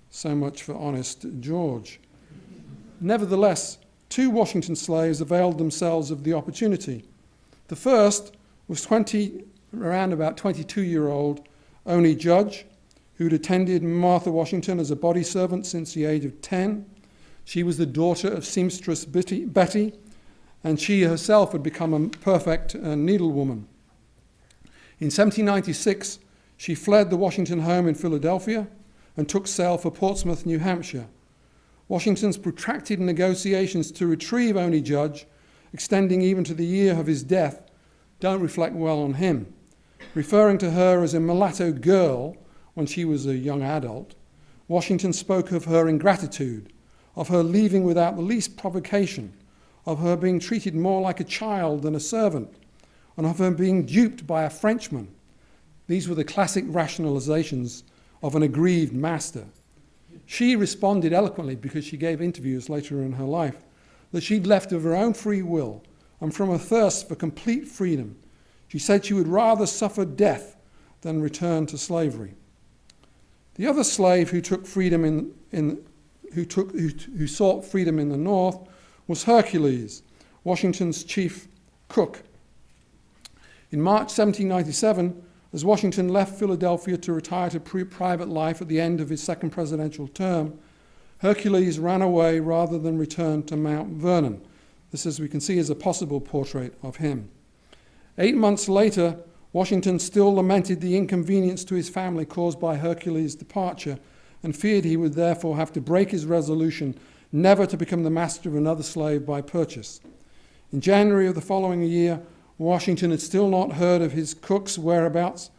So much for honest George. Nevertheless, 2 Washington slaves availed themselves of the opportunity. The first was around about 22-year-old Oney Judge, who'd attended Martha Washington as a body servant since the age of 10. She was the daughter of seamstress Betty, and she herself had become a perfect needlewoman. In 1796, she fled the Washington home in Philadelphia and took sail for Portsmouth, New Hampshire. Washington's protracted negotiations to retrieve Oney Judge, extending even to the year of his death, don't reflect well on him. Referring to her as a mulatto girl when she was a young adult, Washington spoke of her ingratitude, of her leaving without the least provocation, of her being treated more like a child than a servant, and of her being duped by a Frenchman. These were the classic rationalizations of an aggrieved master. She responded eloquently, because she gave interviews later in her life, that she'd left of her own free will and from a thirst for complete freedom. She said she would rather suffer death than return to slavery. The other slave who took freedom who sought freedom in the North was Hercules, Washington's chief cook. In March 1797, as Washington left Philadelphia to retire to private life at the end of his second presidential term, Hercules ran away rather than return to Mount Vernon. This, as we can see, is a possible portrait of him. 8 months later, Washington still lamented the inconvenience to his family caused by Hercules' departure and feared he would therefore have to break his resolution never to become the master of another slave by purchase. In January of the following year, Washington had still not heard of his cook's whereabouts,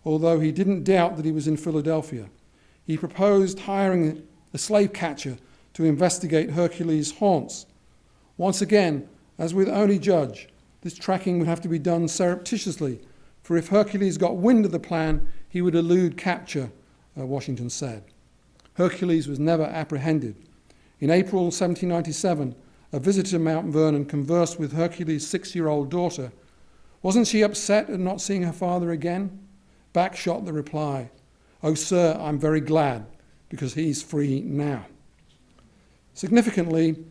although he didn't doubt that he was in Philadelphia. He proposed hiring a slave catcher to investigate Hercules' haunts. Once again, as with Oney Judge, this tracking would have to be done surreptitiously, for if Hercules got wind of the plan, he would elude capture, Washington said. Hercules was never apprehended. In April 1797, a visitor to Mount Vernon conversed with Hercules' 6-year-old daughter. Wasn't she upset at not seeing her father again? Back shot the reply, "Oh, sir, I'm very glad, because he's free now." Significantly,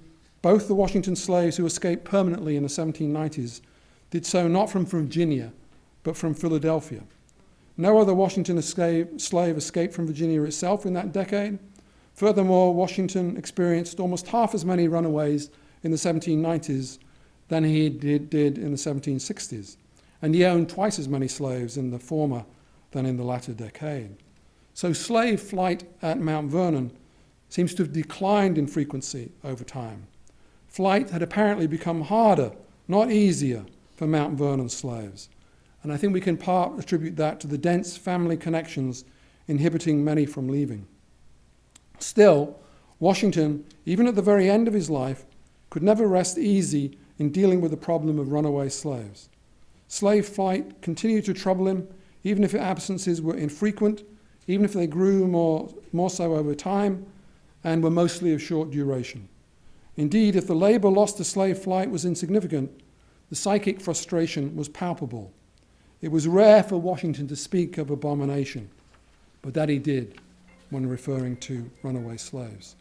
both the Washington slaves who escaped permanently in the 1790s did so not from Virginia, but from Philadelphia. No other Washington slave escaped from Virginia itself in that decade. Furthermore, Washington experienced almost half as many runaways in the 1790s than he did in the 1760s, and he owned twice as many slaves in the former than in the latter decade. So slave flight at Mount Vernon seems to have declined in frequency over time. Flight had apparently become harder, not easier, for Mount Vernon slaves. And I think we can part attribute that to the dense family connections inhibiting many from leaving. Still, Washington, even at the very end of his life, could never rest easy in dealing with the problem of runaway slaves. Slave flight continued to trouble him, even if absences were infrequent, even if they grew more so over time, and were mostly of short duration. Indeed, if the labor lost to slave flight was insignificant, the psychic frustration was palpable. It was rare for Washington to speak of abomination, but that he did when referring to runaway slaves.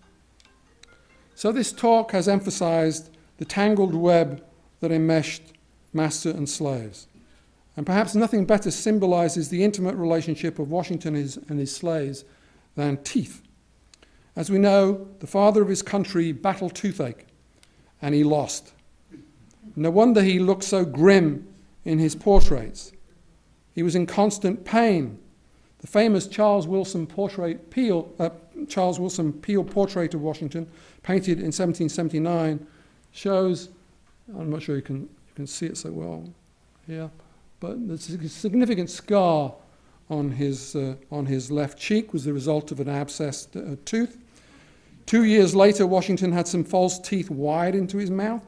So this talk has emphasized the tangled web that enmeshed master and slaves. And perhaps nothing better symbolizes the intimate relationship of Washington and his slaves than teeth. As we know, the father of his country battled toothache, and he lost. No wonder he looked so grim in his portraits. He was in constant pain. The famous Charles Wilson Peel portrait of Washington, painted in 1779, shows, I'm not sure you can see it so well here, but there's a significant scar on his left cheek was the result of an abscessed tooth. 2 years later, Washington had some false teeth wired into his mouth.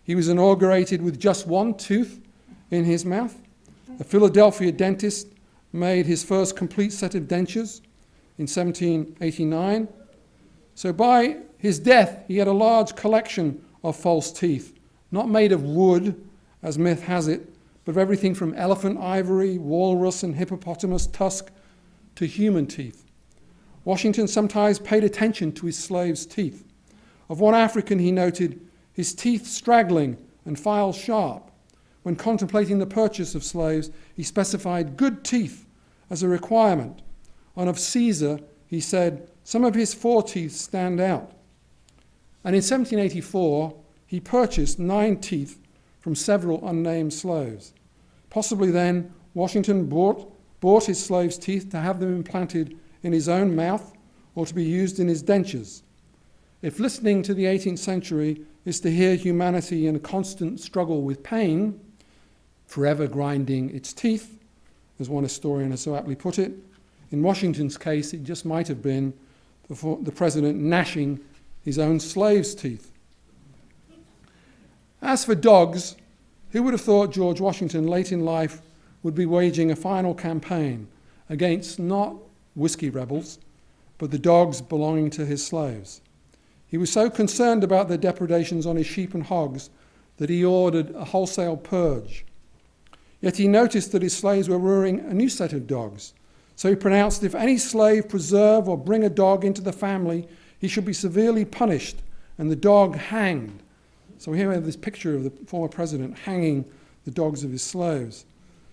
He was inaugurated with just one tooth in his mouth. A Philadelphia dentist made his first complete set of dentures in 1789. So by his death, he had a large collection of false teeth, not made of wood, as myth has it, but of everything from elephant ivory, walrus and hippopotamus tusk to human teeth. Washington sometimes paid attention to his slaves' teeth. Of one African, he noted his teeth straggling and files sharp. When contemplating the purchase of slaves, he specified good teeth as a requirement. And of Caesar, he said, some of his foreteeth stand out. And in 1784, he purchased 9 teeth from several unnamed slaves. Possibly then, Washington bought his slaves' teeth to have them implanted in his own mouth or to be used in his dentures. If listening to the 18th century is to hear humanity in a constant struggle with pain, forever grinding its teeth, as one historian has so aptly put it, in Washington's case, it just might have been the president gnashing his own slaves' teeth. As for dogs, who would have thought George Washington, late in life, would be waging a final campaign against not whiskey rebels, but the dogs belonging to his slaves? He was so concerned about their depredations on his sheep and hogs that he ordered a wholesale purge. Yet he noticed that his slaves were rearing a new set of dogs. So he pronounced if any slave preserve or bring a dog into the family, he should be severely punished and the dog hanged. So here we have this picture of the former president hanging the dogs of his slaves.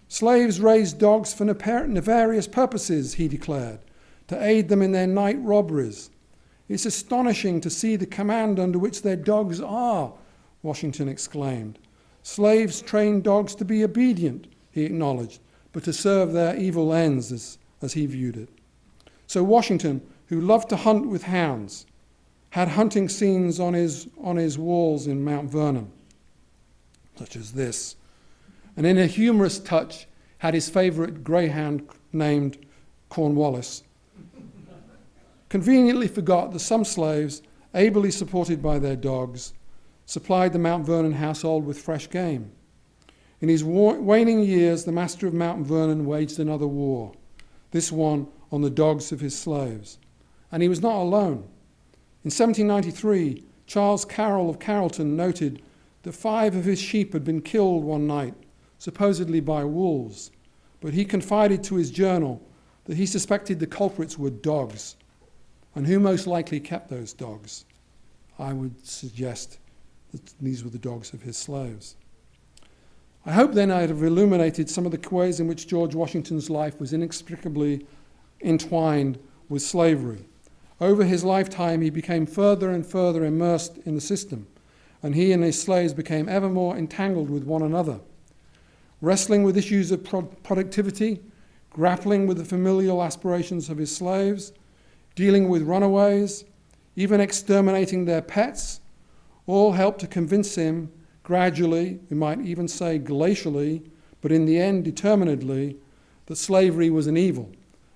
Slaves raised dogs for nefarious purposes, he declared, to aid them in their night robberies. It's astonishing to see the command under which their dogs are, Washington exclaimed. Slaves trained dogs to be obedient, he acknowledged, but to serve their evil ends as he viewed it. So Washington, who loved to hunt with hounds, had hunting scenes on his walls in Mount Vernon, such as this, and in a humorous touch had his favorite greyhound named Cornwallis. Conveniently forgot that some slaves, ably supported by their dogs, supplied the Mount Vernon household with fresh game. In his waning years, the master of Mount Vernon waged another war, this one on the dogs of his slaves. And he was not alone. In 1793, Charles Carroll of Carrollton noted that 5 of his sheep had been killed one night, supposedly by wolves, but he confided to his journal that he suspected the culprits were dogs. And who most likely kept those dogs? I would suggest that these were the dogs of his slaves. I hope then I have illuminated some of the ways in which George Washington's life was inextricably entwined with slavery. Over his lifetime, he became further and further immersed in the system, and he and his slaves became ever more entangled with one another. Wrestling with issues of productivity, grappling with the familial aspirations of his slaves, dealing with runaways, even exterminating their pets, all helped to convince him gradually, we might even say glacially, but in the end determinedly, that slavery was an evil,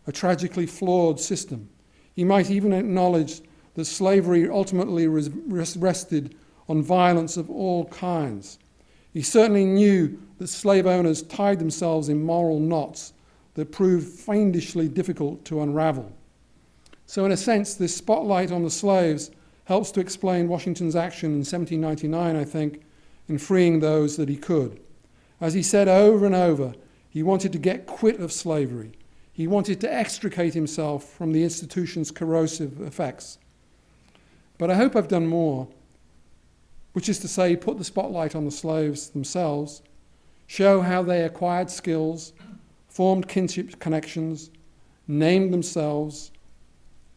a tragically flawed system. He might even acknowledge that slavery ultimately rested on violence of all kinds. He certainly knew that slave owners tied themselves in moral knots that proved fiendishly difficult to unravel. So in a sense, this spotlight on the slaves helps to explain Washington's action in 1799, I think, in freeing those that he could. As he said over and over, he wanted to get quit of slavery. He wanted to extricate himself from the institution's corrosive effects. But I hope I've done more, which is to say, put the spotlight on the slaves themselves, show how they acquired skills, formed kinship connections, named themselves,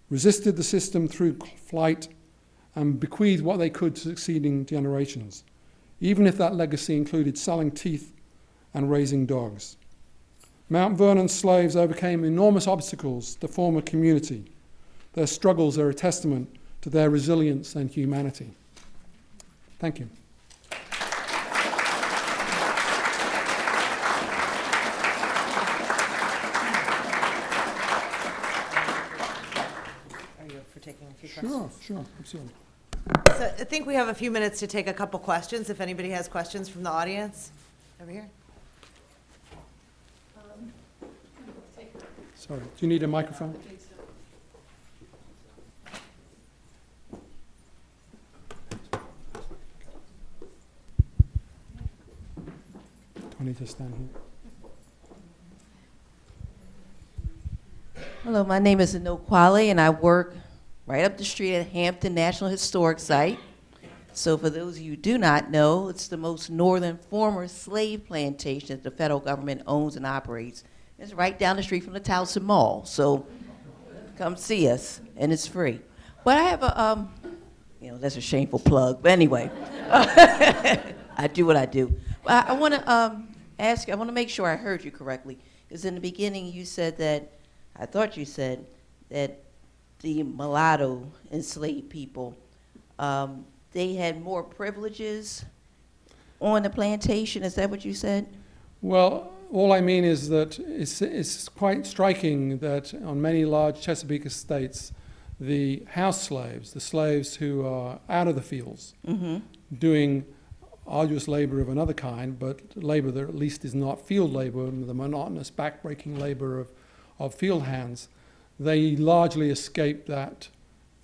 resisted the system through flight, and bequeathed what they could to succeeding generations, even if that legacy included selling teeth and raising dogs. Mount Vernon's slaves overcame enormous obstacles to form a community. Their struggles are a testament to their resilience and humanity. Thank you. Taking a few questions. Sure, absolutely. So I think we have a few minutes to take a couple questions, if anybody has questions from the audience. Over here. Sorry, do you need a microphone? Do I need to stand here? Hello, my name is Anouk Kwale, and I work right up the street at Hampton National Historic Site. So for those of you who do not know, it's the most northern former slave plantation that the federal government owns and operates. It's right down the street from the Towson Mall. So come see us, and it's free. But I have a, that's a shameful plug, but anyway, I do what I do. I want to ask you, I want to make sure I heard you correctly, because in the beginning you said that, I thought you said that the mulatto enslaved people, they had more privileges on the plantation. Is that what you said? Well, all I mean is that it's quite striking that on many large Chesapeake estates, the house slaves, the slaves who are out of the fields, doing arduous labor of another kind, but labor that at least is not field labor, the monotonous, back-breaking labor of field hands, they largely escape that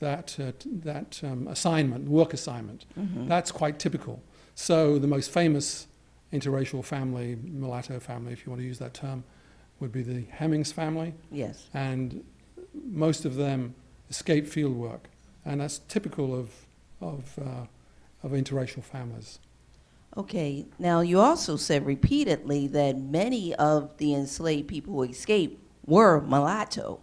assignment, work assignment. That's quite typical. So the most famous interracial family, mulatto family, if you want to use that term, would be the Hemmings family. Yes. And most of them escape field work, and that's typical of interracial families. Okay. Now, you also said repeatedly that many of the enslaved people who escaped were mulatto.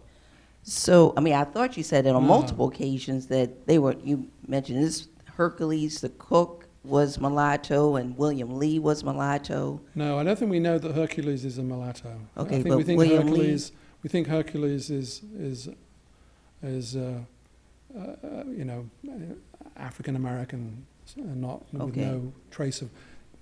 So, I thought you said that on multiple occasions that they were, you mentioned this, Hercules, the cook, was mulatto, and William Lee was mulatto. No, I don't think we know that Hercules is a mulatto. Okay, I think but we think William Hercules, we think Hercules is African American, not with no trace of.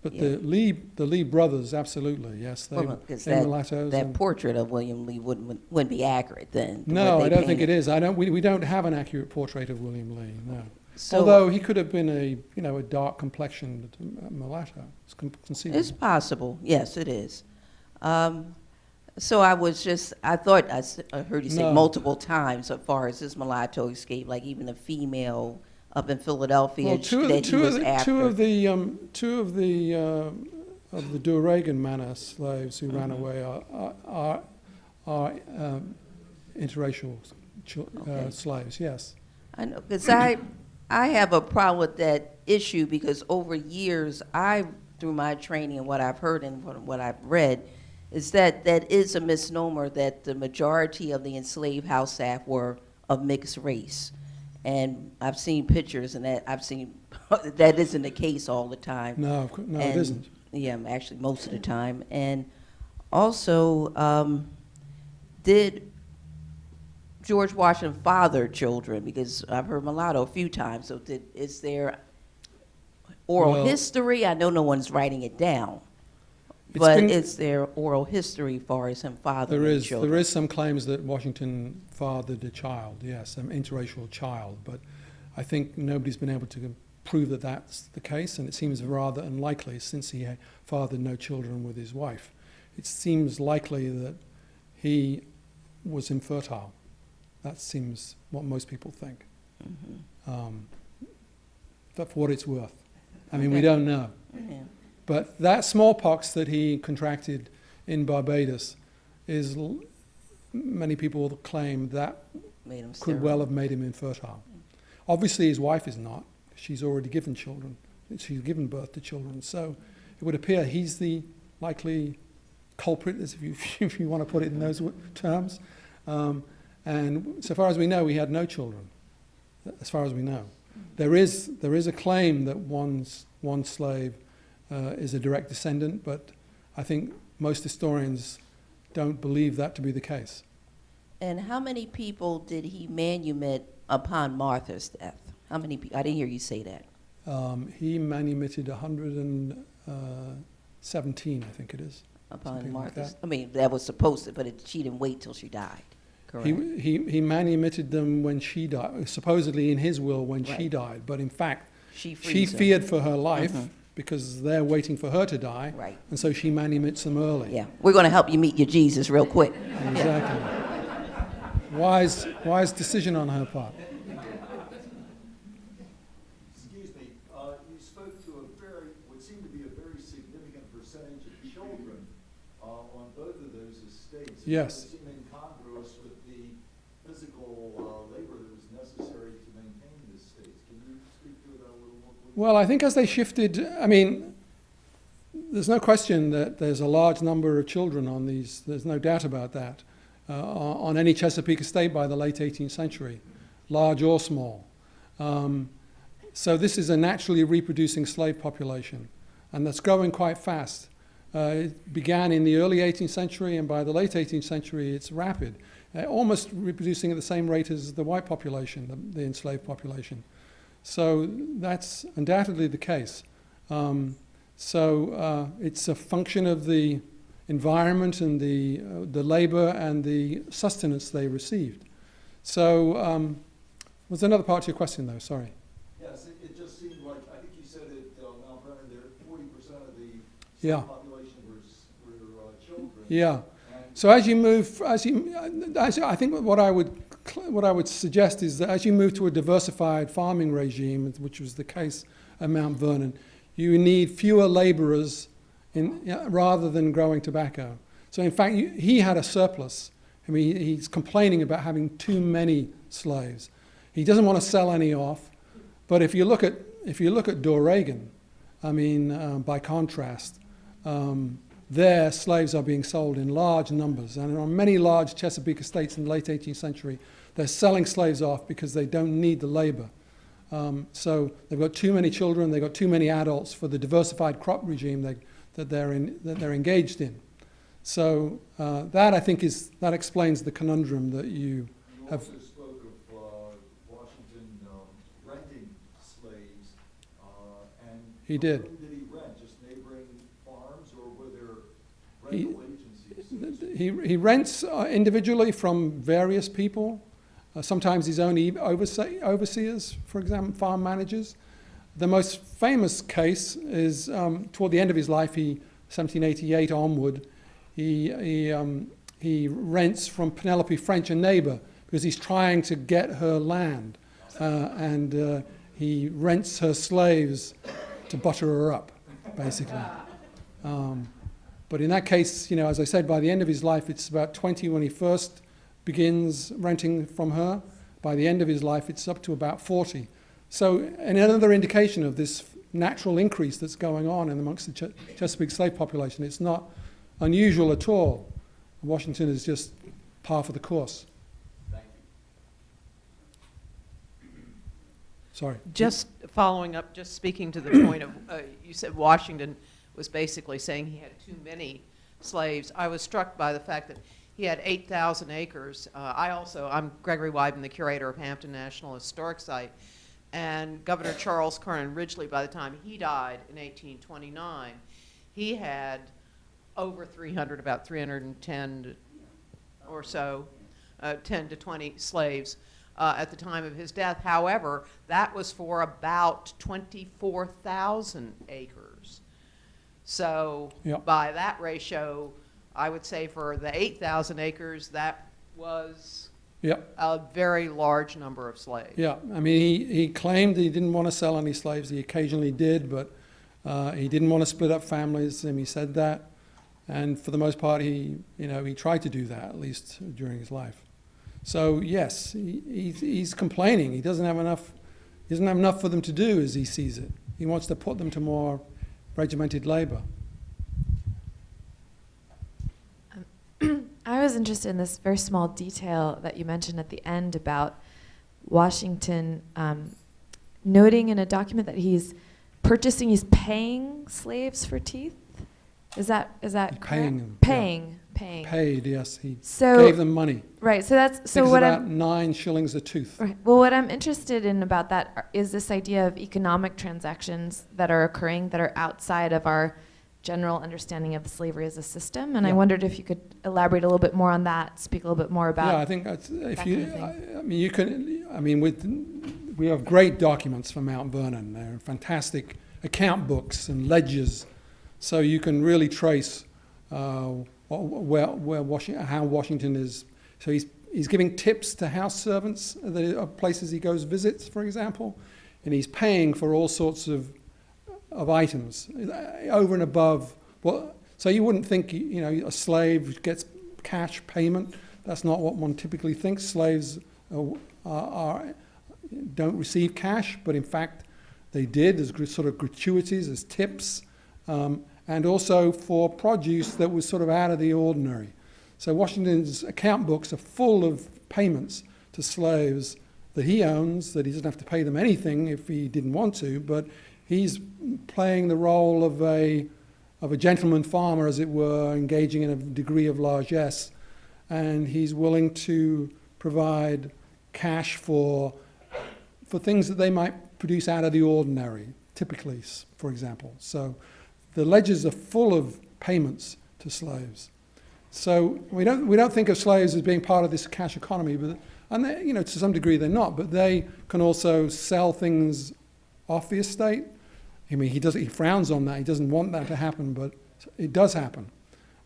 But the Lee brothers, absolutely, yes, they're mulattoes. That portrait of William Lee wouldn't be accurate then. No, I don't think it is. We don't have an accurate portrait of William Lee. No. So, although he could have been a dark complexioned mulatto. It's conceivable. It's possible. Yes, it is. So I thought I heard you say multiple times as far as this mulatto escape, like even a female up in Philadelphia. Well, two of the Duregan Manor slaves who ran away are interracial slaves. Yes. I know, because I have a problem with that issue because over years, through my training and what I've heard and what I've read, is that is a misnomer that the majority of the enslaved house staff were of mixed race. And I've seen pictures, and that isn't the case all the time. No, it isn't. Yeah, actually most of the time. And also, did George Washington father children? Because I've heard mulatto a few times. So is there oral history? I know no one's writing it down. But is there oral history as far as him fathering children? There is some claims that Washington fathered a child, yes, an interracial child. But I think nobody's been able to prove that that's the case, and it seems rather unlikely since he fathered no children with his wife. It seems likely that he was infertile. That seems what most people think. But for what it's worth. I mean, we don't know. Yeah. But that smallpox that he contracted in Barbados is, many people claim that Made him could sterile. well have made him infertile. Obviously, his wife is not. She's already given children. She's given birth to children. So it would appear he's the likely culprit, if you want to put it in those terms. And so far as we know, he had no children, as far as we know. There is a claim that one slave is a direct descendant, but I think most historians don't believe that to be the case. And how many people did he manumit upon Martha's death? How many people? I didn't hear you say that. He manumitted 117, I think it is. Upon Something like Martha's. that. I mean, that was supposed to, but she didn't wait till she died. Correct. He manumitted them when she died, supposedly in his will when she Right. died. But in fact, she she frees him. feared for her life Mhm. because they're waiting for her to die. Right. And so she manumits them early. Yeah, we're going to help you meet your Jesus real quick. Exactly. Wise decision on her part. Excuse me, you spoke to would seem to be a very significant percentage of children on both of those estates. Yes. It would seem incongruous with the physical labor that was necessary to maintain the estates. Can you speak to that a little more, please? Well, I think as they shifted, I mean, there's no question that there's a large number of children on these, there's no doubt about that, on any Chesapeake estate by the late 18th century, large or small. So this is a naturally reproducing slave population, and that's growing quite fast. It began in the early 18th century, and by the late 18th century, it's rapid, almost reproducing at the same rate as the white population, the enslaved population. So that's undoubtedly the case. So it's a function of the environment and the labor and the sustenance they received. So was there another part to your question, though? Sorry. Yes, it just seemed like, I think you said it, Mount Vernon, there 40% of the Yeah. population were children. Yeah. So as you move, I think what I would suggest is that as you move to a diversified farming regime, which was the case at Mount Vernon, you need fewer laborers rather than growing tobacco. So in fact, he had a surplus. I mean, he's complaining about having too many slaves. He doesn't want to sell any off. But if you look at Doregan, I mean, by contrast, their slaves are being sold in large numbers. And on many large Chesapeake estates in the late 18th century, they're selling slaves off because they don't need the labor. So they've got too many children, they've got too many adults for the diversified crop regime that they're engaged in. So that, I think, that explains the conundrum that you have. You also spoke of Washington renting slaves, and He did. whom did he rent? Just neighboring farms, or were there He- rental agencies? He rents individually from various people. Sometimes his own overseers, for example, farm managers. The most famous case is toward the end of his life, 1788 onward, he rents from Penelope French, a neighbor, because he's trying to get her land. And he rents her slaves to butter her up, basically. But in that case, as I said, by the end of his life, it's about 20 when he first begins renting from her. By the end of his life, it's up to about 40. So another indication of this natural increase that's going on amongst the Chesapeake slave population. It's not unusual at all. Washington is just par for the course. Thank you. Sorry. Just following up, just speaking to the point of, you said Washington was basically saying he had too many slaves. I was struck by the fact that he had 8,000 acres. I'm Gregory Wyden, the curator of Hampton National Historic Site, and Governor Charles Kernan Ridgely, by the time he died in 1829, he had over 300, about 310 or so, 10 to 20 slaves at the time of his death. However, that was for about 24,000 acres. So Yep. by that ratio, I would say for the 8,000 acres, that was Yep. a very large number of slaves. Yeah. I mean, he claimed he didn't want to sell any slaves. He occasionally did, but He didn't want to split up families, and he said that. And for the most part, he tried to do that, at least during his life. So yes, he's complaining. He doesn't have enough. He doesn't have enough for them to do as he sees it. He wants to put them to more regimented labor. I was interested in this very small detail that you mentioned at the end about Washington noting in a document that he's paying slaves for teeth. Is that correct? Paying them. Paying. Paid, yes. He So- gave them money. Right. So that's I think so it's what about I'm 9 shillings a tooth. right. Well, what I'm interested in about that is this idea of economic transactions that are occurring that are outside of our general understanding of slavery as a system. And I Yeah. wondered if you could elaborate a little bit more on that, speak a little bit more about. Yeah, I think that's, if that you, kind of I mean, you can, I mean, we have great documents from Mount Vernon. They're fantastic account books and ledgers, so you can really trace how Washington is. So he's giving tips to house servants of places he goes visits, for example, and he's paying for all sorts of items over and above what. So you wouldn't think a slave gets cash payment. That's not what one typically thinks. Slaves don't receive cash, but in fact they did as sort of gratuities, as tips, and also for produce that was sort of out of the ordinary. So Washington's account books are full of payments to slaves that he owns, that he doesn't have to pay them anything if he didn't want to, but he's playing the role of a gentleman farmer, as it were, engaging in a degree of largesse, and he's willing to provide cash for things that they might produce out of the ordinary, typically, for example. So the ledgers are full of payments to slaves. So we don't think of slaves as being part of this cash economy, and they, to some degree they're not, but they can also sell things off the estate. I mean, he frowns on that. He doesn't want that to happen, but it does happen.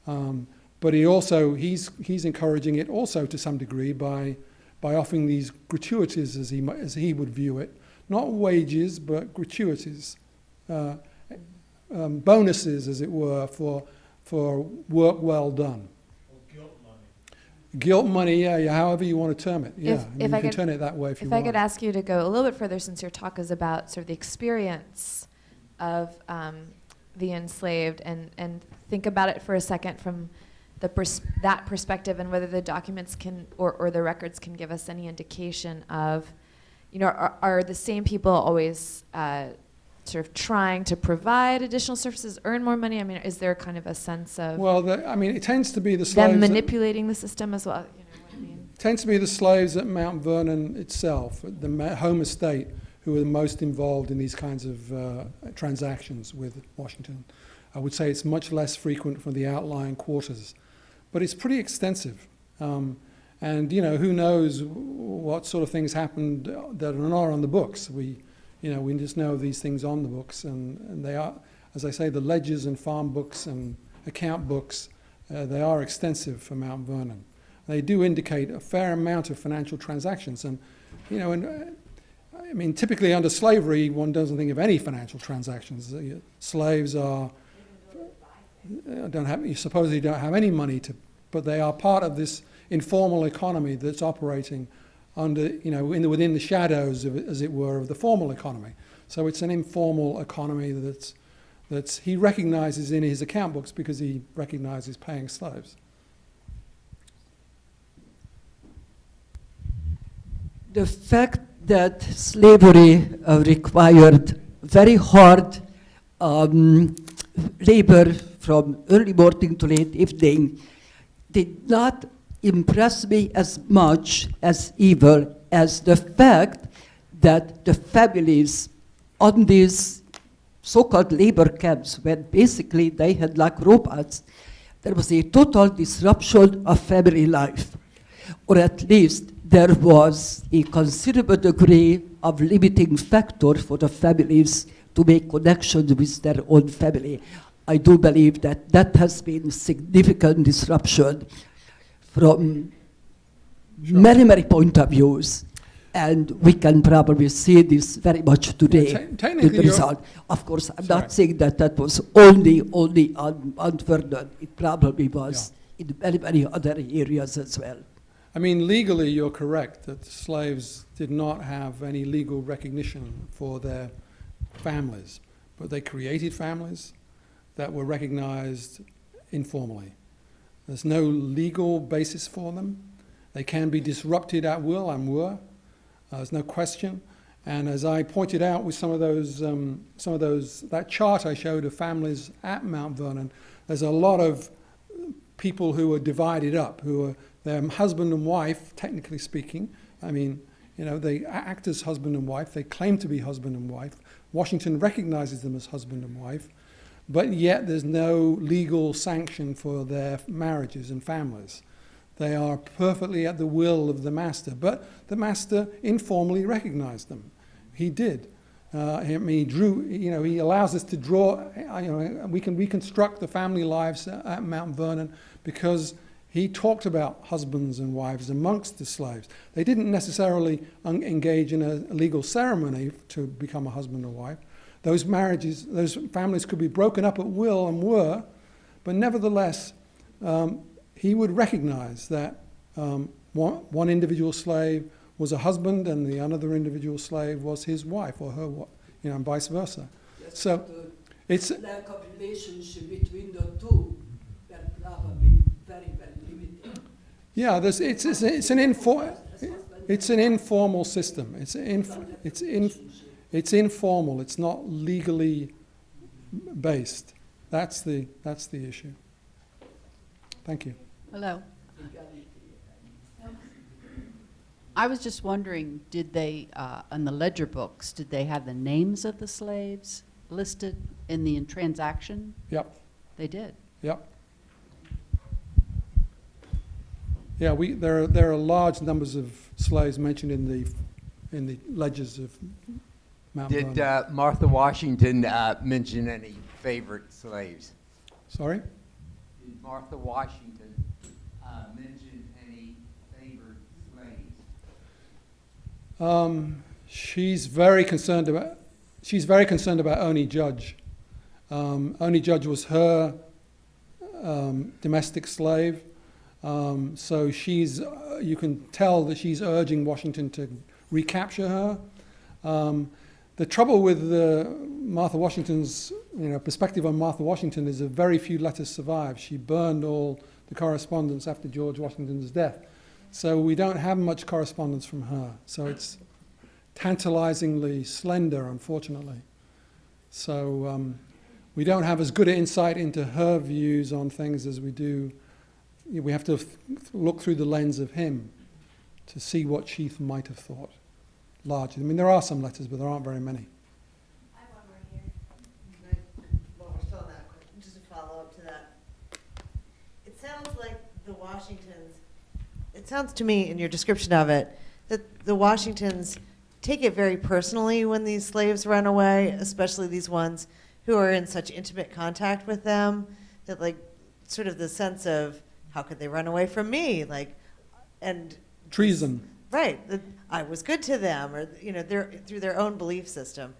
But he's encouraging it also to some degree by offering these gratuities, as he would view it, not wages, but gratuities, bonuses, as it were, for work well done. Guilt money, yeah, however you want to term it. Yeah, If you I can could- turn it that way if you If want. I could ask you to go a little bit further, since your talk is about sort of the experience of the enslaved, and think about it for a second from that perspective, and whether the documents can or the records can give us any indication of, are the same people always sort of trying to provide additional services, earn more money? I mean, is there kind of a sense of Well, it tends to be the slaves. them manipulating the system as well? You know what I mean? Tends to be the slaves at Mount Vernon itself, at the home estate, who are the most involved in these kinds of transactions with Washington. I would say it's much less frequent from the outlying quarters, but it's pretty extensive. And who knows what sort of things happened that are not on the books. We just know these things on the books, and they are, as I say, the ledgers and farm books and account books, they are extensive for Mount Vernon. They do indicate a fair amount of financial transactions, and I mean, typically under slavery, one doesn't think of any financial transactions. Slaves supposedly don't have any money but they are part of this informal economy that's operating under, within the shadows of, as it were, of the formal economy. So it's an informal economy that's he recognizes in his account books because he recognizes paying slaves. The fact that slavery required very hard labor from early morning to late evening did not impress me as much as evil as the fact that the families on these so-called labor camps, when basically they had like robots, there was a total disruption of family life, or at least there was a considerable degree of limiting factor for the families to make connections with their own family. I do believe that has been significant disruption from many, many point of views. And we can probably see this very much today. technically the you're- result. Of course, I'm Sorry. not saying that that was only on Vernon. It probably was in many, many other areas as well. I mean, legally, you're correct that slaves did not have any legal recognition for their families, but they created families that were recognized informally. There's no legal basis for them. They can be disrupted at will and were. There's no question. And as I pointed out with some of those, that chart I showed of families at Mount Vernon, there's a lot of people who are divided up, who are their husband and wife, technically speaking. I mean, you know, they act as husband and wife. They claim to be husband and wife. Washington recognizes them as husband and wife, but yet there's no legal sanction for their marriages and families. They are perfectly at the will of the master, but the master informally recognized them. He did. I mean, he drew, you know, he allows us to draw, you know, we can reconstruct the family lives at Mount Vernon because he talked about husbands and wives amongst the slaves. They didn't necessarily engage in a legal ceremony to become a husband or wife. Those marriages, those families could be broken up at will and were, but nevertheless, he would recognize that one individual slave was a husband and the another individual slave was his wife or her, you know, and vice versa. Yes, So it's lack of relationship between the two that probably very, very limited. yeah. It's an informal system. It's informal. It's not legally based. That's the issue. Thank you. Hello. I was just wondering, did they, on the ledger books, did they have the names of the slaves listed in the transaction? Yep. They did. Yep. Yeah, there are large numbers of slaves mentioned in the ledgers of Mount Did Vernon. Martha Washington mention any favorite slaves? Sorry? Did Martha Washington mention any favorite slaves? She's very concerned about Oney Judge. Oney Judge was her domestic slave. So you can tell that she's urging Washington to recapture her. The trouble with Martha Washington's perspective on Martha Washington is that very few letters survive. She burned all the correspondence after George Washington's death. So we don't have much correspondence from her. So it's tantalizingly slender, unfortunately. So we don't have as good an insight into her views on things as we do. We have to look through the lens of him to see what she might have thought. Largely. I mean, there are some letters, but there aren't very many. I have one right here. Well, we're still on that question, just a follow-up to that. It sounds like the Washingtons, it sounds to me in your description of it, that the Washingtons take it very personally when these slaves run away, especially these ones who are in such intimate contact with them, that like sort of the sense of, how could they run away from me? Like, and Treason. right, that I was good to them, or through their own belief system,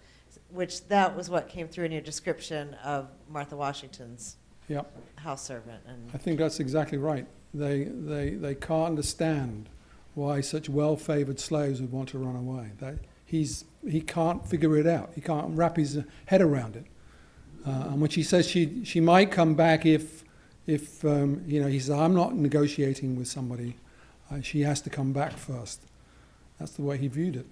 which that was what came through in your description of Martha Washington's Yep. house servant. And I think that's exactly right. They can't understand why such well-favored slaves would want to run away. He can't figure it out. He can't wrap his head around it. And when she says she might come back if he says, I'm not negotiating with somebody, she has to come back first. That's the way he viewed it.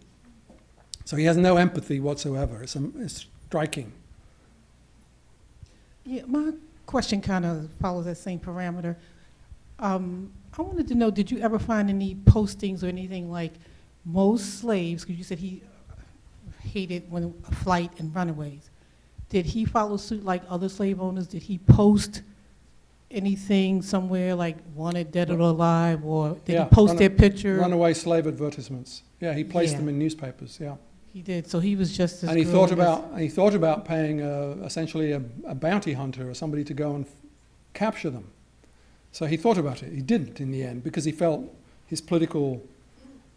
So he has no empathy whatsoever. It's striking. Yeah, my question kind of follows that same parameter. I wanted to know, did you ever find any postings or anything like most slaves, because you said he hated when flight and runaways. Did he follow suit like other slave owners? Did he post anything somewhere like wanted dead or alive, or did he post their picture? Runaway slave advertisements. Yeah, he placed Yeah. them in newspapers. Yeah. He did. So he was just as And he good thought about paying essentially a bounty hunter or somebody to go and capture them. So he thought about it. He didn't in the end because he felt his political,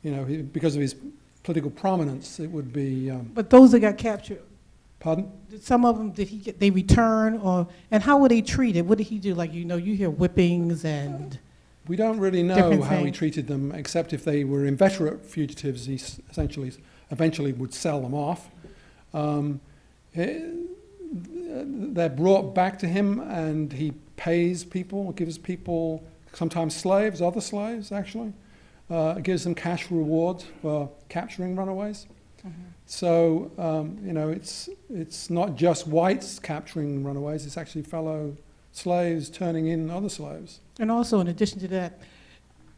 because of his political prominence, it would be, But those that got captured, pardon? did some of them, did he get, they return, or, and how were they treated? What did he do? Like, you know, you hear whippings and, We don't really know Different how he things. treated them, except if they were inveterate fugitives, he eventually would sell them off. They're brought back to him, and he pays people, gives people, sometimes slaves, other slaves actually, gives them cash rewards for capturing runaways. So, you know, it's not just whites capturing runaways, it's actually fellow slaves turning in other slaves. and also in addition to that,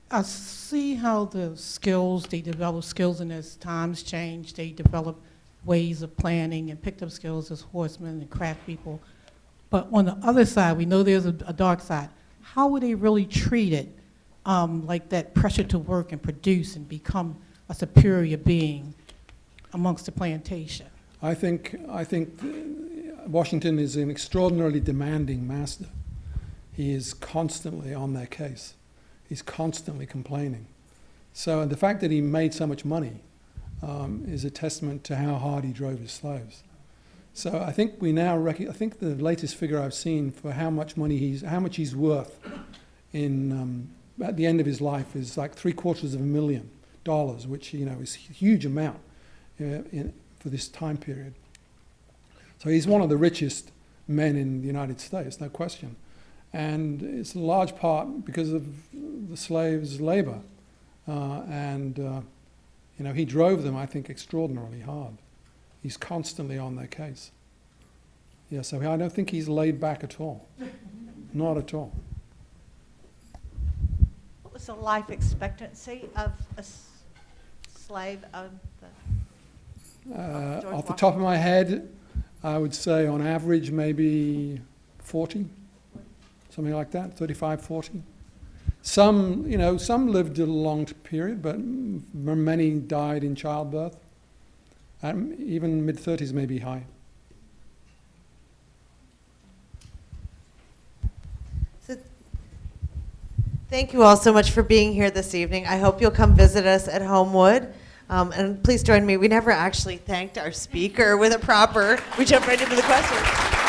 I see how the skills, they develop skills, and as times change, they develop ways of planning and picked up skills as horsemen and craft people. But on the other side, we know there's a dark side. How were they really treated? Like that pressure to work and produce and become a superior being amongst the plantation. I think Washington is an extraordinarily demanding master. He is constantly on their case. He's constantly complaining. So the fact that he made so much money is a testament to how hard he drove his slaves. So I think we now I think the latest figure I've seen for how much he's worth in at the end of his life is like $750,000, which, you know, is a huge amount for this time period. So he's one of the richest men in the United States, no question. And it's a large part because of the slaves' labor. You know, he drove them, I think, extraordinarily hard. He's constantly on their case. Yeah, so I don't think he's laid back at all. Not at all. What was the life expectancy of a slave of the George Off the top of my head, I would say on average maybe 40, something like that, 35, 40. Some, you know, some lived a long period, but many died in childbirth. Even mid-30s may be high. So, thank you all so much for being here this evening. I hope you'll come visit us at Homewood. And please join me. We never actually thanked our speaker with a proper, we jumped right into the questions.